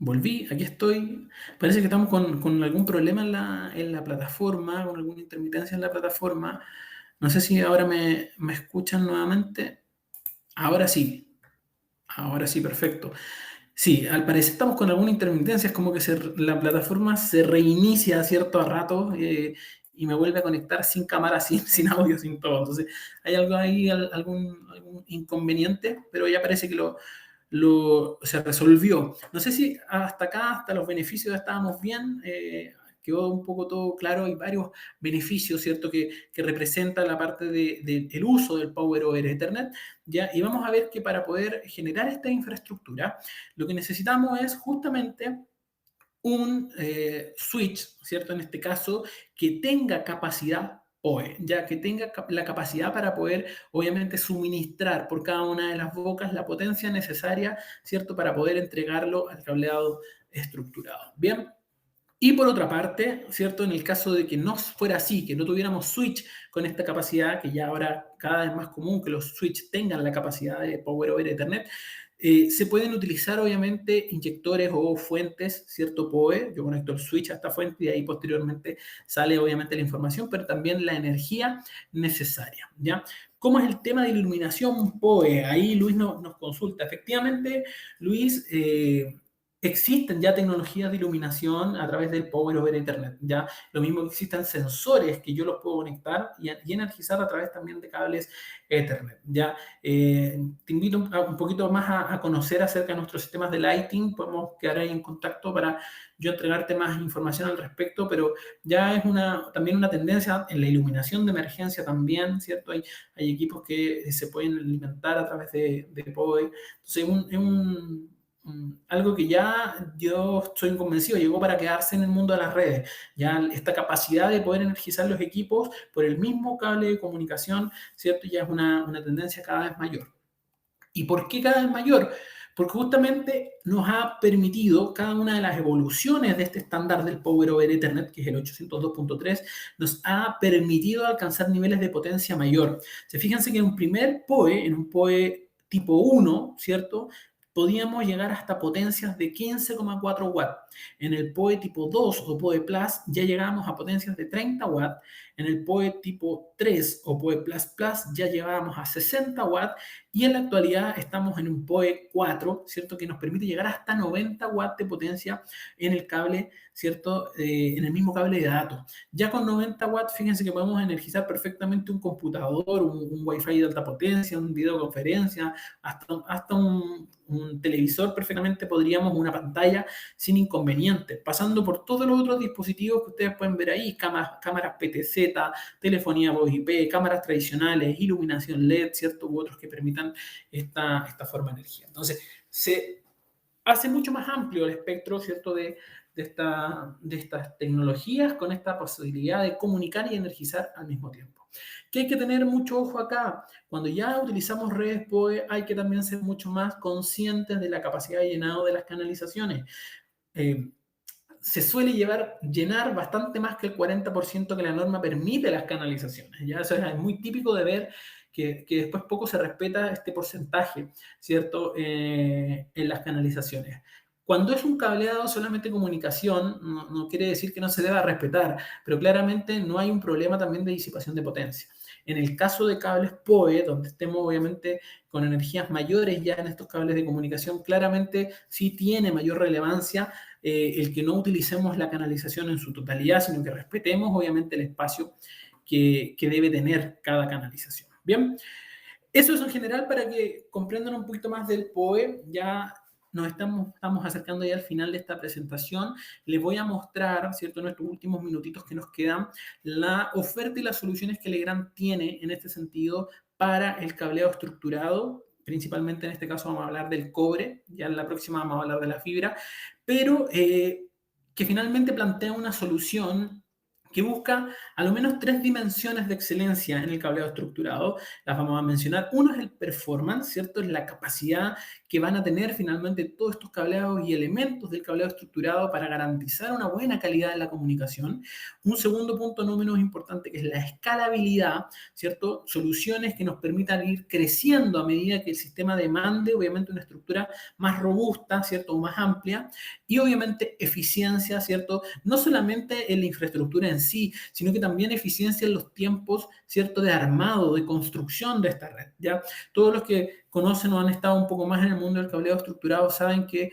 Volví, aquí estoy. Parece que estamos con algún problema en la plataforma, con alguna intermitencia en la plataforma. No sé si ahora me escuchan nuevamente. Ahora sí, perfecto. Sí, al parecer estamos con alguna intermitencia, es como que la plataforma se reinicia a cierto rato y me vuelve a conectar sin cámara, sin audio, sin todo. Entonces, hay algo ahí, algún inconveniente, pero ya parece que se resolvió. No sé si hasta acá, hasta los beneficios estábamos bien, quedó un poco todo claro. Hay varios beneficios, ¿cierto?, que representan la parte del uso del Power over Ethernet, ¿ya? Y vamos a ver que para poder generar esta infraestructura, lo que necesitamos es justamente un switch, ¿cierto? En este caso, que tenga capacidad PoE, ya que tenga la capacidad para poder, obviamente, suministrar por cada una de las bocas la potencia necesaria, ¿cierto? Para poder entregarlo al cableado estructurado. Bien. Y por otra parte, ¿cierto? En el caso de que no fuera así, que no tuviéramos switch con esta capacidad, que ya ahora cada vez más común que los switch tengan la capacidad de Power over Ethernet, se pueden utilizar obviamente inyectores o fuentes, ¿cierto? PoE, yo conecto el switch a esta fuente y ahí posteriormente sale obviamente la información, pero también la energía necesaria, ¿ya? ¿Cómo es el tema de iluminación PoE? Ahí Luis nos consulta. Efectivamente, Luis, existen ya tecnologías de iluminación a través del Power over Ethernet, ¿ya? Lo mismo que existen sensores que yo los puedo conectar y energizar a través también de cables Ethernet, ¿ya? Te invito un poquito más a conocer acerca de nuestros sistemas de lighting, podemos quedar ahí en contacto para yo entregarte más información al respecto, pero ya es también una tendencia en la iluminación de emergencia también, ¿cierto? Hay equipos que se pueden alimentar a través de Power, entonces algo que ya yo estoy convencido, llegó para quedarse en el mundo de las redes. Ya esta capacidad de poder energizar los equipos por el mismo cable de comunicación, ¿cierto? Ya es una tendencia cada vez mayor. ¿Y por qué cada vez mayor? Porque justamente nos ha permitido cada una de las evoluciones de este estándar del Power over Ethernet, que es el 802.3, nos ha permitido alcanzar niveles de potencia mayor. Fíjense que en un primer PoE, en un PoE tipo 1, ¿cierto?, podíamos llegar hasta potencias de 15,4 watts. En el PoE tipo 2 o PoE Plus ya llegamos a potencias de 30 watts. En el PoE tipo 3 o PoE Plus Plus ya llegábamos a 60 watts. Y en la actualidad estamos en un PoE 4, ¿cierto?, que nos permite llegar hasta 90 watts de potencia en el cable, ¿cierto?, en el mismo cable de datos. Ya con 90 watts, fíjense que podemos energizar perfectamente un computador, un Wi-Fi de alta potencia, una videoconferencia, hasta un televisor perfectamente podríamos, una pantalla sin inconveniente, pasando por todos los otros dispositivos que ustedes pueden ver ahí, cámaras PTZ, telefonía voz IP, cámaras tradicionales, iluminación LED, ¿cierto?, u otros que permitan esta forma de energía. Entonces, se hace mucho más amplio el espectro, ¿cierto?, de estas tecnologías con esta posibilidad de comunicar y energizar al mismo tiempo. Que hay que tener mucho ojo acá. Cuando ya utilizamos redes PoE, hay que también ser mucho más conscientes de la capacidad de llenado de las canalizaciones. Se suele llenar bastante más que el 40% que la norma permite las canalizaciones. ¿Ya? Eso es muy típico de ver que después poco se respeta este porcentaje, ¿cierto?, en las canalizaciones. Cuando es un cableado solamente comunicación, no quiere decir que no se deba respetar, pero claramente no hay un problema también de disipación de potencia. En el caso de cables PoE, donde estemos obviamente con energías mayores ya en estos cables de comunicación, claramente sí tiene mayor relevancia el que no utilicemos la canalización en su totalidad, sino que respetemos obviamente el espacio que debe tener cada canalización. Bien, eso es en general para que comprendan un poquito más del PoE. Ya nos estamos acercando ya al final de esta presentación. Les voy a mostrar, ¿cierto?, en estos últimos minutitos que nos quedan, la oferta y las soluciones que Legrand tiene en este sentido para el cableado estructurado. Principalmente en este caso vamos a hablar del cobre, ya en la próxima vamos a hablar de la fibra, pero que finalmente plantea una solución que busca a lo menos 3 dimensiones de excelencia en el cableado estructurado. Las vamos a mencionar. Uno es el performance, ¿cierto? Es la capacidad que van a tener finalmente todos estos cableados y elementos del cableado estructurado para garantizar una buena calidad de la comunicación. Un segundo punto no menos importante, que es la escalabilidad, ¿cierto? Soluciones que nos permitan ir creciendo a medida que el sistema demande, obviamente, una estructura más robusta, ¿cierto?, o más amplia. Y obviamente eficiencia, ¿cierto?, no solamente en la infraestructura en sí, sino que también eficiencia en los tiempos, ¿cierto?, de armado, de construcción de esta red, ¿ya? Todos los que conocen o han estado un poco más en el mundo del cableado estructurado saben que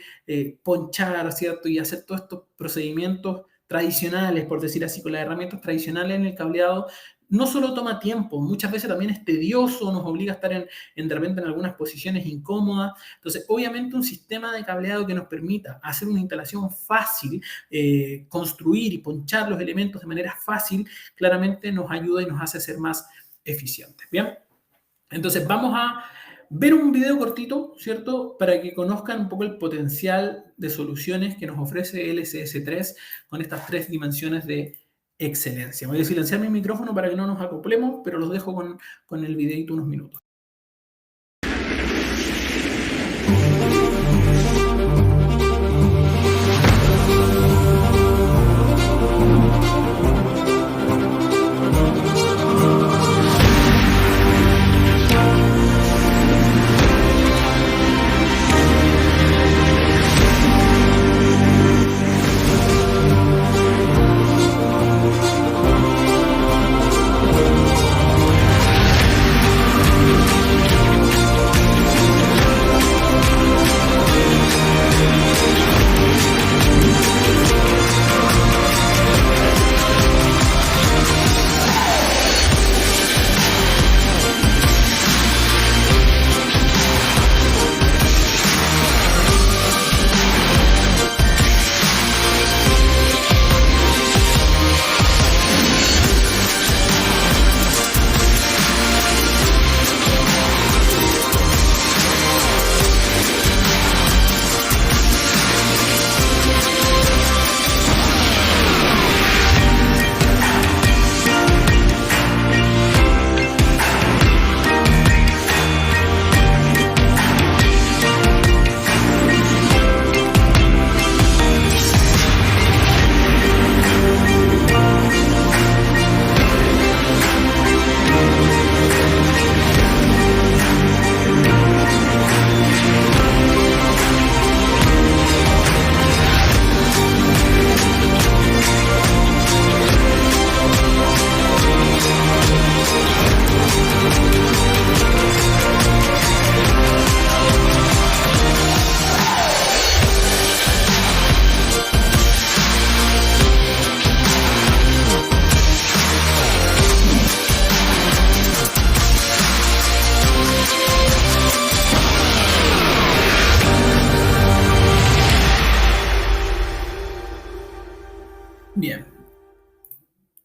ponchar, ¿cierto?, y hacer todos estos procedimientos tradicionales, por decir así, con las herramientas tradicionales en el cableado, no solo toma tiempo, muchas veces también es tedioso, nos obliga a estar de repente en algunas posiciones incómodas. Entonces, obviamente un sistema de cableado que nos permita hacer una instalación fácil, construir y ponchar los elementos de manera fácil, claramente nos ayuda y nos hace ser más eficientes. Bien, entonces vamos a ver un video cortito, ¿cierto?, para que conozcan un poco el potencial de soluciones que nos ofrece LCS3 con estas 3 dimensiones de excelencia. Voy a silenciar mi micrófono para que no nos acoplemos, pero los dejo con el videito unos minutos.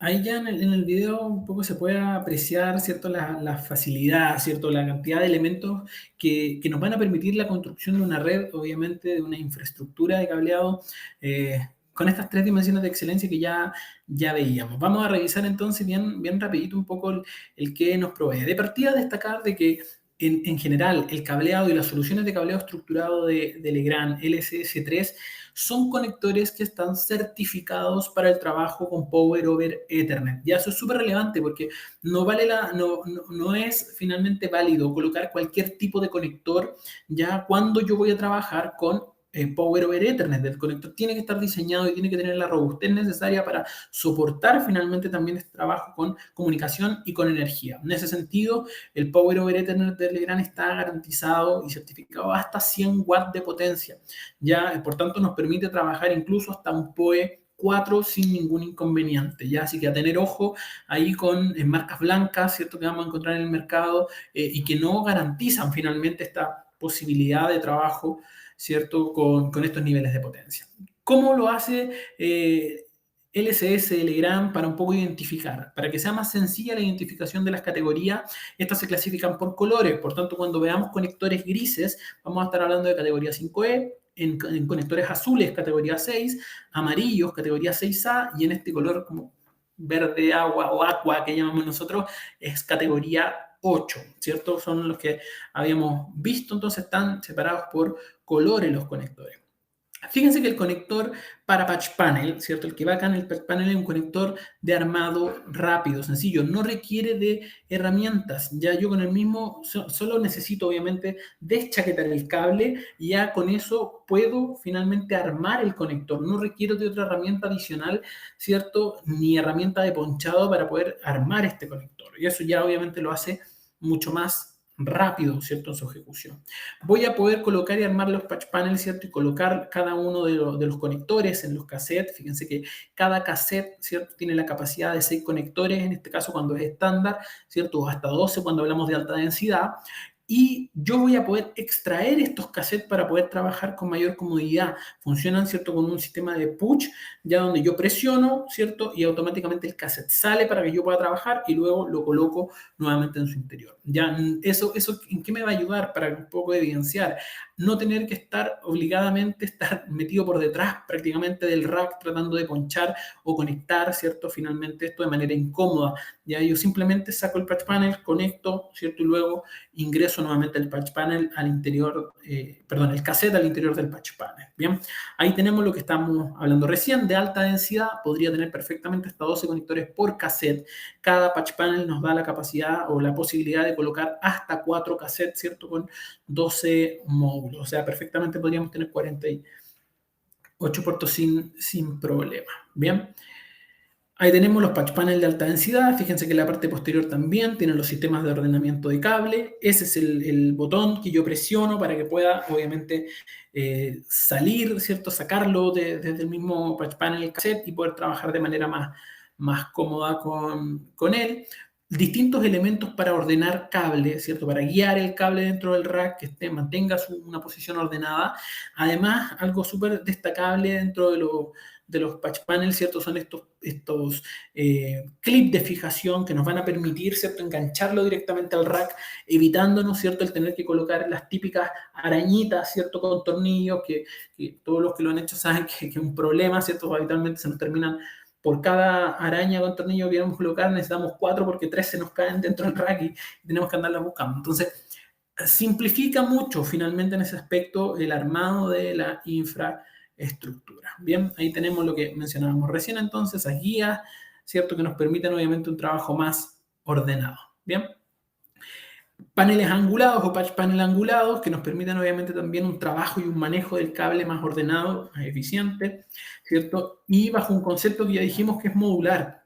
Ahí ya en el video un poco se puede apreciar, ¿cierto? La facilidad, ¿cierto? La cantidad de elementos que nos van a permitir la construcción de una red, obviamente, de una infraestructura de cableado, con estas tres dimensiones de excelencia que ya veíamos. Vamos a revisar entonces bien rapidito un poco el que nos provee. De partida, destacar de que en general el cableado y las soluciones de cableado estructurado de Legrand LCS3 son conectores que están certificados para el trabajo con Power over Ethernet. Ya eso es súper relevante porque no es finalmente válido colocar cualquier tipo de conector ya cuando yo voy a trabajar con Power over Ethernet. El conector tiene que estar diseñado y tiene que tener la robustez necesaria para soportar finalmente también este trabajo con comunicación y con energía. En ese sentido, el Power over Ethernet de Legrand está garantizado y certificado hasta 100 watts de potencia. Ya, por tanto, nos permite trabajar incluso hasta un PoE 4 sin ningún inconveniente, ¿ya? Así que a tener ojo ahí con marcas blancas, ¿cierto? Que vamos a encontrar en el mercado y que no garantizan finalmente esta posibilidad de trabajo, ¿cierto? Con estos niveles de potencia. ¿Cómo lo hace LCS de Legrand para un poco identificar? Para que sea más sencilla la identificación de las categorías, estas se clasifican por colores, por tanto, cuando veamos conectores grises, vamos a estar hablando de categoría 5E, en conectores azules, categoría 6, amarillos, categoría 6A, y en este color como verde agua o aqua que llamamos nosotros, es categoría 8, ¿cierto? Son los que habíamos visto, entonces están separados por colores los conectores. Fíjense que el conector para patch panel, ¿cierto? El que va acá en el patch panel es un conector de armado rápido, sencillo, no requiere de herramientas. Ya yo con el mismo, solo necesito obviamente deschaquetar el cable y ya con eso puedo finalmente armar el conector. No requiero de otra herramienta adicional, ¿cierto? Ni herramienta de ponchado para poder armar este conector. Y eso ya obviamente lo hace mucho más rápido, ¿cierto? En su ejecución. Voy a poder colocar y armar los patch panels, ¿cierto? Y colocar cada uno de los conectores en los cassettes. Fíjense que cada cassette, ¿cierto? Tiene la capacidad de 6 conectores, en este caso cuando es estándar, ¿cierto? Hasta 12 cuando hablamos de alta densidad. Y yo voy a poder extraer estos cassettes para poder trabajar con mayor comodidad. Funcionan, ¿cierto? Con un sistema de push, ya donde yo presiono, ¿cierto? Y automáticamente el cassette sale para que yo pueda trabajar y luego lo coloco nuevamente en su interior. Ya, eso ¿en qué me va a ayudar? Para un poco evidenciar. No tener que estar metido por detrás prácticamente del rack tratando de ponchar o conectar, ¿cierto? Finalmente esto de manera incómoda. Ya yo simplemente saco el patch panel, conecto, ¿cierto? Y luego ingreso nuevamente el patch panel al interior, el cassette al interior del patch panel. Bien, ahí tenemos lo que estamos hablando recién de alta densidad. Podría tener perfectamente hasta 12 conectores por cassette. Cada patch panel nos da la capacidad o la posibilidad de colocar hasta 4 cassettes, ¿cierto? Con 12 módulos. O sea, perfectamente podríamos tener 48 puertos sin problema. Bien. Ahí tenemos los patch panel de alta densidad. Fíjense que la parte posterior también tiene los sistemas de ordenamiento de cable. Ese es el botón que yo presiono para que pueda, obviamente, salir, ¿cierto? Sacarlo desde el mismo patch panel cassette y poder trabajar de manera más cómoda con él. Distintos elementos para ordenar cable, ¿cierto? Para guiar el cable dentro del rack, que mantenga una posición ordenada. Además, algo súper destacable dentro de los patch panels, ¿cierto? Son estos clips de fijación que nos van a permitir, ¿cierto? Engancharlo directamente al rack, evitándonos, ¿cierto? El tener que colocar las típicas arañitas, ¿cierto? Con tornillos, que todos los que lo han hecho saben que es un problema, ¿cierto? Habitualmente se nos terminan por cada araña con tornillo que queremos colocar, necesitamos 4 porque 3 se nos caen dentro del rack y tenemos que andarlas buscando. Entonces, simplifica mucho finalmente en ese aspecto el armado de la infraestructura. Bien, ahí tenemos lo que mencionábamos recién entonces, esas guías, ¿cierto? Que nos permiten obviamente un trabajo más ordenado. Bien. Paneles angulados o patch panel angulados que nos permiten obviamente también un trabajo y un manejo del cable más ordenado, más eficiente, ¿cierto? Y bajo un concepto que ya dijimos que es modular.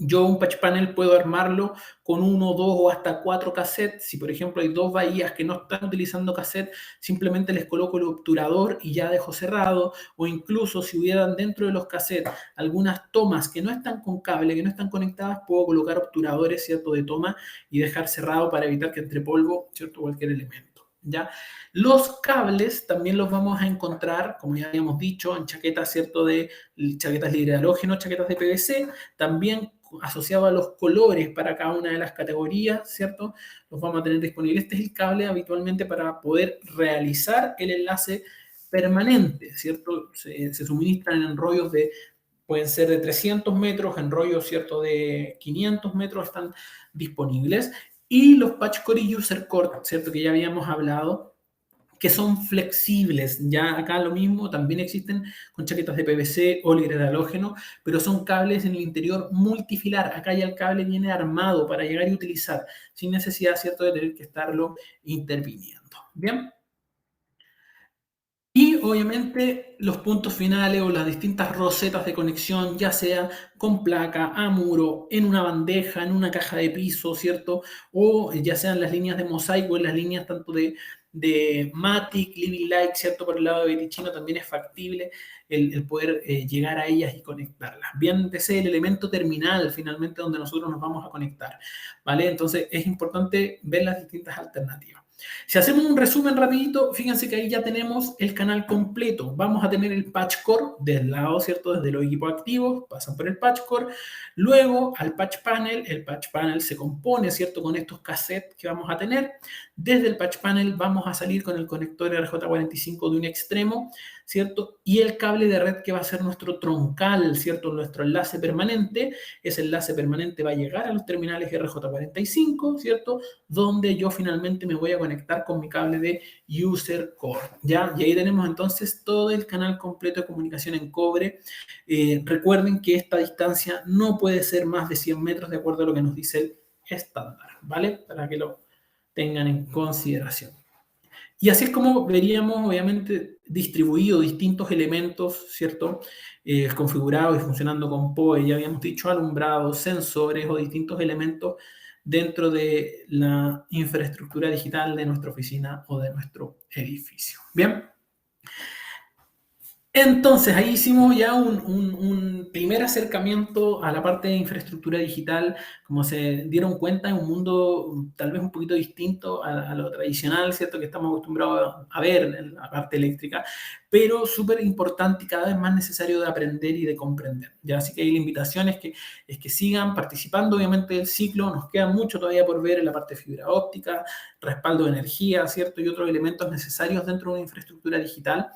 Yo un patch panel puedo armarlo con 1, 2 o hasta 4 cassettes. Si, por ejemplo, hay 2 bahías que no están utilizando cassette, simplemente les coloco el obturador y ya dejo cerrado. O incluso si hubieran dentro de los cassettes algunas tomas que no están con cable, que no están conectadas, puedo colocar obturadores, ¿cierto?, de toma y dejar cerrado para evitar que entre polvo, ¿cierto?, cualquier elemento. ¿Ya? Los cables también los vamos a encontrar, como ya habíamos dicho, en chaquetas, ¿cierto?, de chaquetas de hidrógeno, chaquetas de PVC, también asociado a los colores para cada una de las categorías, ¿cierto? Los vamos a tener disponibles. Este es el cable habitualmente para poder realizar el enlace permanente, ¿cierto? Se suministran en rollos pueden ser de 300 metros, en rollos, ¿cierto? De 500 metros están disponibles. Y los Patch Core y User Core, ¿cierto? Que ya habíamos hablado, que son flexibles. Ya acá lo mismo, también existen con chaquetas de PVC o de halógeno, pero son cables en el interior multifilar. Acá ya el cable viene armado para llegar y utilizar, sin necesidad, ¿cierto?, de tener que estarlo interviniendo. ¿Bien? Y obviamente los puntos finales o las distintas rosetas de conexión, ya sea con placa, a muro, en una bandeja, en una caja de piso, ¿cierto? O ya sean las líneas de mosaico, en las líneas tanto de Matic, Living Light, ¿cierto? Por el lado de Vitichino también es factible el poder llegar a ellas y conectarlas. Bien, ese es el elemento terminal finalmente donde nosotros nos vamos a conectar, ¿vale? Entonces es importante ver las distintas alternativas. Si hacemos un resumen rapidito, fíjense que ahí ya tenemos el canal completo. Vamos a tener el patch core del lado, ¿cierto? Desde los equipos activos, pasan por el patch core. Luego al patch panel, el patch panel se compone, ¿cierto? Con estos cassettes que vamos a tener. Desde el patch panel vamos a salir con el conector RJ45 de un extremo, ¿cierto? Y el cable de red que va a ser nuestro troncal, ¿cierto? Nuestro enlace permanente. Ese enlace permanente va a llegar a los terminales RJ45, ¿cierto? Donde yo finalmente me voy a conectar con mi cable de User Core, ¿ya? Y ahí tenemos entonces todo el canal completo de comunicación en cobre. Recuerden que esta distancia no puede ser más de 100 metros de acuerdo a lo que nos dice el estándar, ¿vale? Para que lo tengan en consideración. Y así es como veríamos, obviamente, distribuidos distintos elementos, ¿cierto? Configurados y funcionando con PoE, ya habíamos dicho, alumbrados, sensores o distintos elementos dentro de la infraestructura digital de nuestra oficina o de nuestro edificio. Bien. Entonces, ahí hicimos ya un primer acercamiento a la parte de infraestructura digital. Como se dieron cuenta, en un mundo tal vez un poquito distinto a lo tradicional, ¿cierto? Que estamos acostumbrados a ver en la parte eléctrica, pero súper importante y cada vez más necesario de aprender y de comprender. ¿Ya? Así que ahí la invitación es que sigan participando, obviamente, del ciclo. Nos queda mucho todavía por ver en la parte de fibra óptica, respaldo de energía, ¿cierto? Y otros elementos necesarios dentro de una infraestructura digital.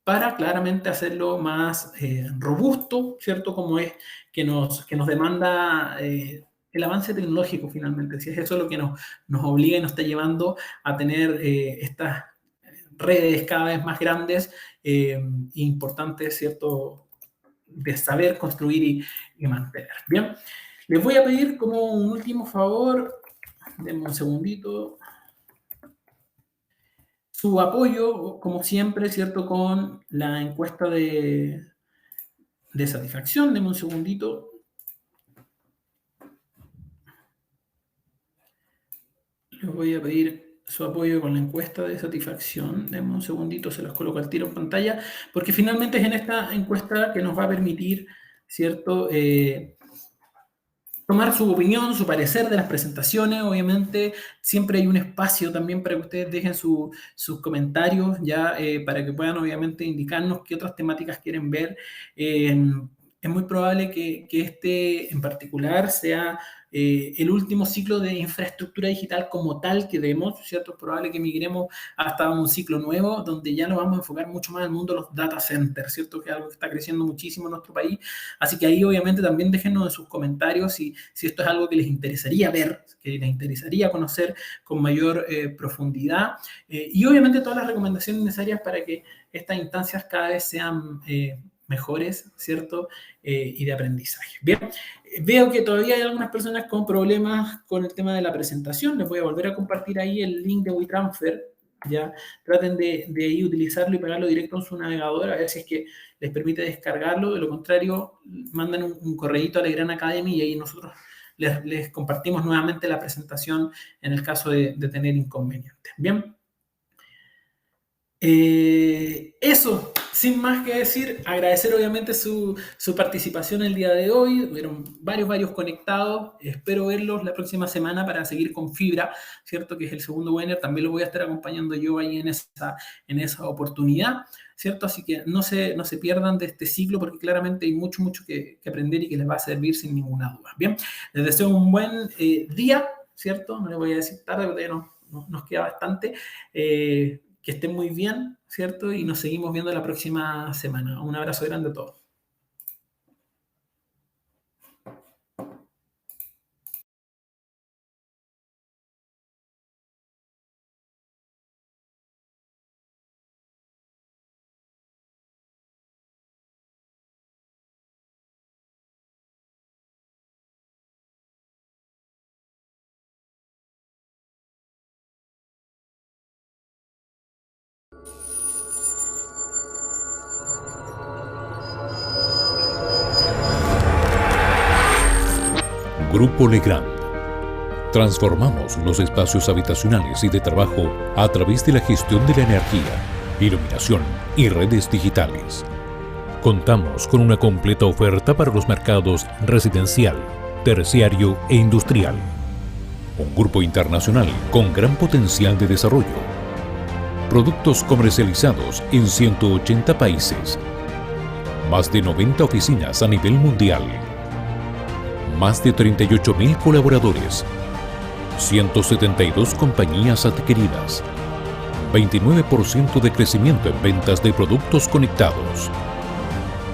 Para claramente hacerlo más robusto, ¿cierto? Como es que nos demanda el avance tecnológico finalmente. Si es eso lo que nos obliga y nos está llevando a tener estas redes cada vez más grandes e importantes, ¿cierto? De saber construir y mantener. Bien, les voy a pedir como un último favor, denme un segundito, su apoyo, como siempre, ¿cierto? Con la encuesta de satisfacción. Deme un segundito. Les voy a pedir su apoyo con la encuesta de satisfacción. Deme un segundito, se los coloco al tiro en pantalla, porque finalmente es en esta encuesta que nos va a permitir, ¿cierto? Tomar su opinión, su parecer de las presentaciones. Obviamente, siempre hay un espacio también para que ustedes dejen sus comentarios, ya para que puedan, obviamente, indicarnos qué otras temáticas quieren ver. Es muy probable que este en particular sea el último ciclo de infraestructura digital como tal que demos, ¿cierto? Es probable que migremos hasta un ciclo nuevo donde ya nos vamos a enfocar mucho más en el mundo de los data centers, ¿cierto? Que es algo que está creciendo muchísimo en nuestro país. Así que ahí obviamente también déjenos en sus comentarios si esto es algo que les interesaría ver, que les interesaría conocer con mayor profundidad. Y obviamente todas las recomendaciones necesarias para que estas instancias cada vez sean mejores, ¿cierto? Y de aprendizaje. Bien, veo que todavía hay algunas personas con problemas con el tema de la presentación. Les voy a volver a compartir ahí el link de WeTransfer. Ya traten de ahí utilizarlo y pegarlo directo en su navegador, a ver si es que les permite descargarlo. De lo contrario, mandan un correíto a la Gran Academy y ahí nosotros les compartimos nuevamente la presentación en el caso de tener inconvenientes. Bien. Eso sin más que decir, agradecer obviamente su participación el día de hoy. Hubieron varios conectados. Espero verlos la próxima semana para seguir con Fibra, ¿cierto? Que es el segundo webinar. También lo voy a estar acompañando yo ahí en esa oportunidad, ¿cierto? Así que no se pierdan de este ciclo porque claramente hay mucho que aprender y que les va a servir sin ninguna duda. Bien, les deseo un buen día, ¿cierto? No les voy a decir tarde porque ya nos queda bastante. Que estén muy bien, ¿cierto? Y nos seguimos viendo la próxima semana. Un abrazo grande a todos. Grupo Legrand. Transformamos los espacios habitacionales y de trabajo a través de la gestión de la energía, iluminación y redes digitales. Contamos con una completa oferta para los mercados residencial, terciario e industrial. Un grupo internacional con gran potencial de desarrollo. Productos comercializados en 180 países. Más de 90 oficinas a nivel mundial. Más de 38.000 colaboradores. 172 compañías adquiridas. 29% de crecimiento en ventas de productos conectados.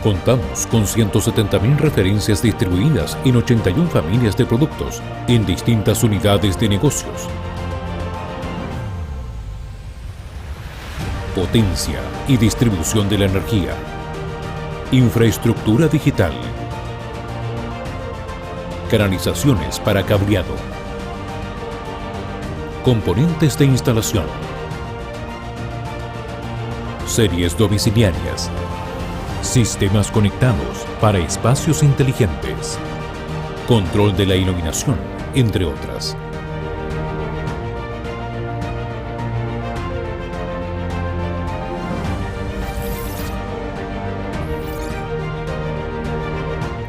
Contamos con 170.000 referencias distribuidas en 81 familias de productos en distintas unidades de negocios. Potencia y distribución de la energía. Infraestructura digital. Canalizaciones para cableado. Componentes de instalación. Series domiciliarias. Sistemas conectados para espacios inteligentes. Control de la iluminación, entre otras.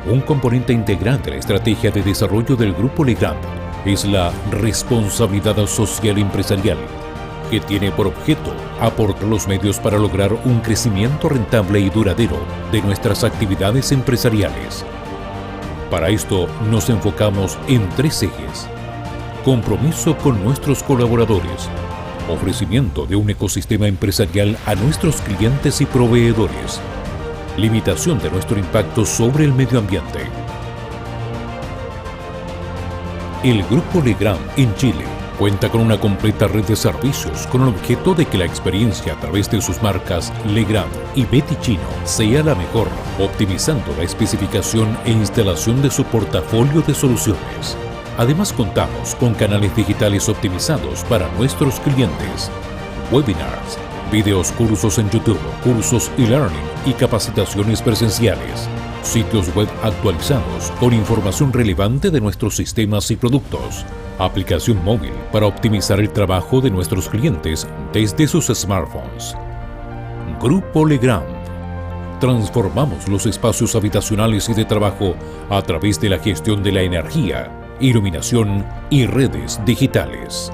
Un componente integral de la estrategia de desarrollo del Grupo Legrand es la responsabilidad social empresarial, que tiene por objeto aportar los medios para lograr un crecimiento rentable y duradero de nuestras actividades empresariales. Para esto nos enfocamos en 3 ejes: compromiso con nuestros colaboradores, ofrecimiento de un ecosistema empresarial a nuestros clientes y proveedores, limitación de nuestro impacto sobre el medio ambiente. El Grupo Legrand en Chile cuenta con una completa red de servicios con el objeto de que la experiencia a través de sus marcas Legrand y Betty Chino sea la mejor, optimizando la especificación e instalación de su portafolio de soluciones. Además, contamos con canales digitales optimizados para nuestros clientes, webinars, videos, cursos en YouTube, cursos e-learning y capacitaciones presenciales, sitios web actualizados con información relevante de nuestros sistemas y productos, aplicación móvil para optimizar el trabajo de nuestros clientes desde sus smartphones. Grupo Legrand. Transformamos los espacios habitacionales y de trabajo a través de la gestión de la energía, iluminación y redes digitales.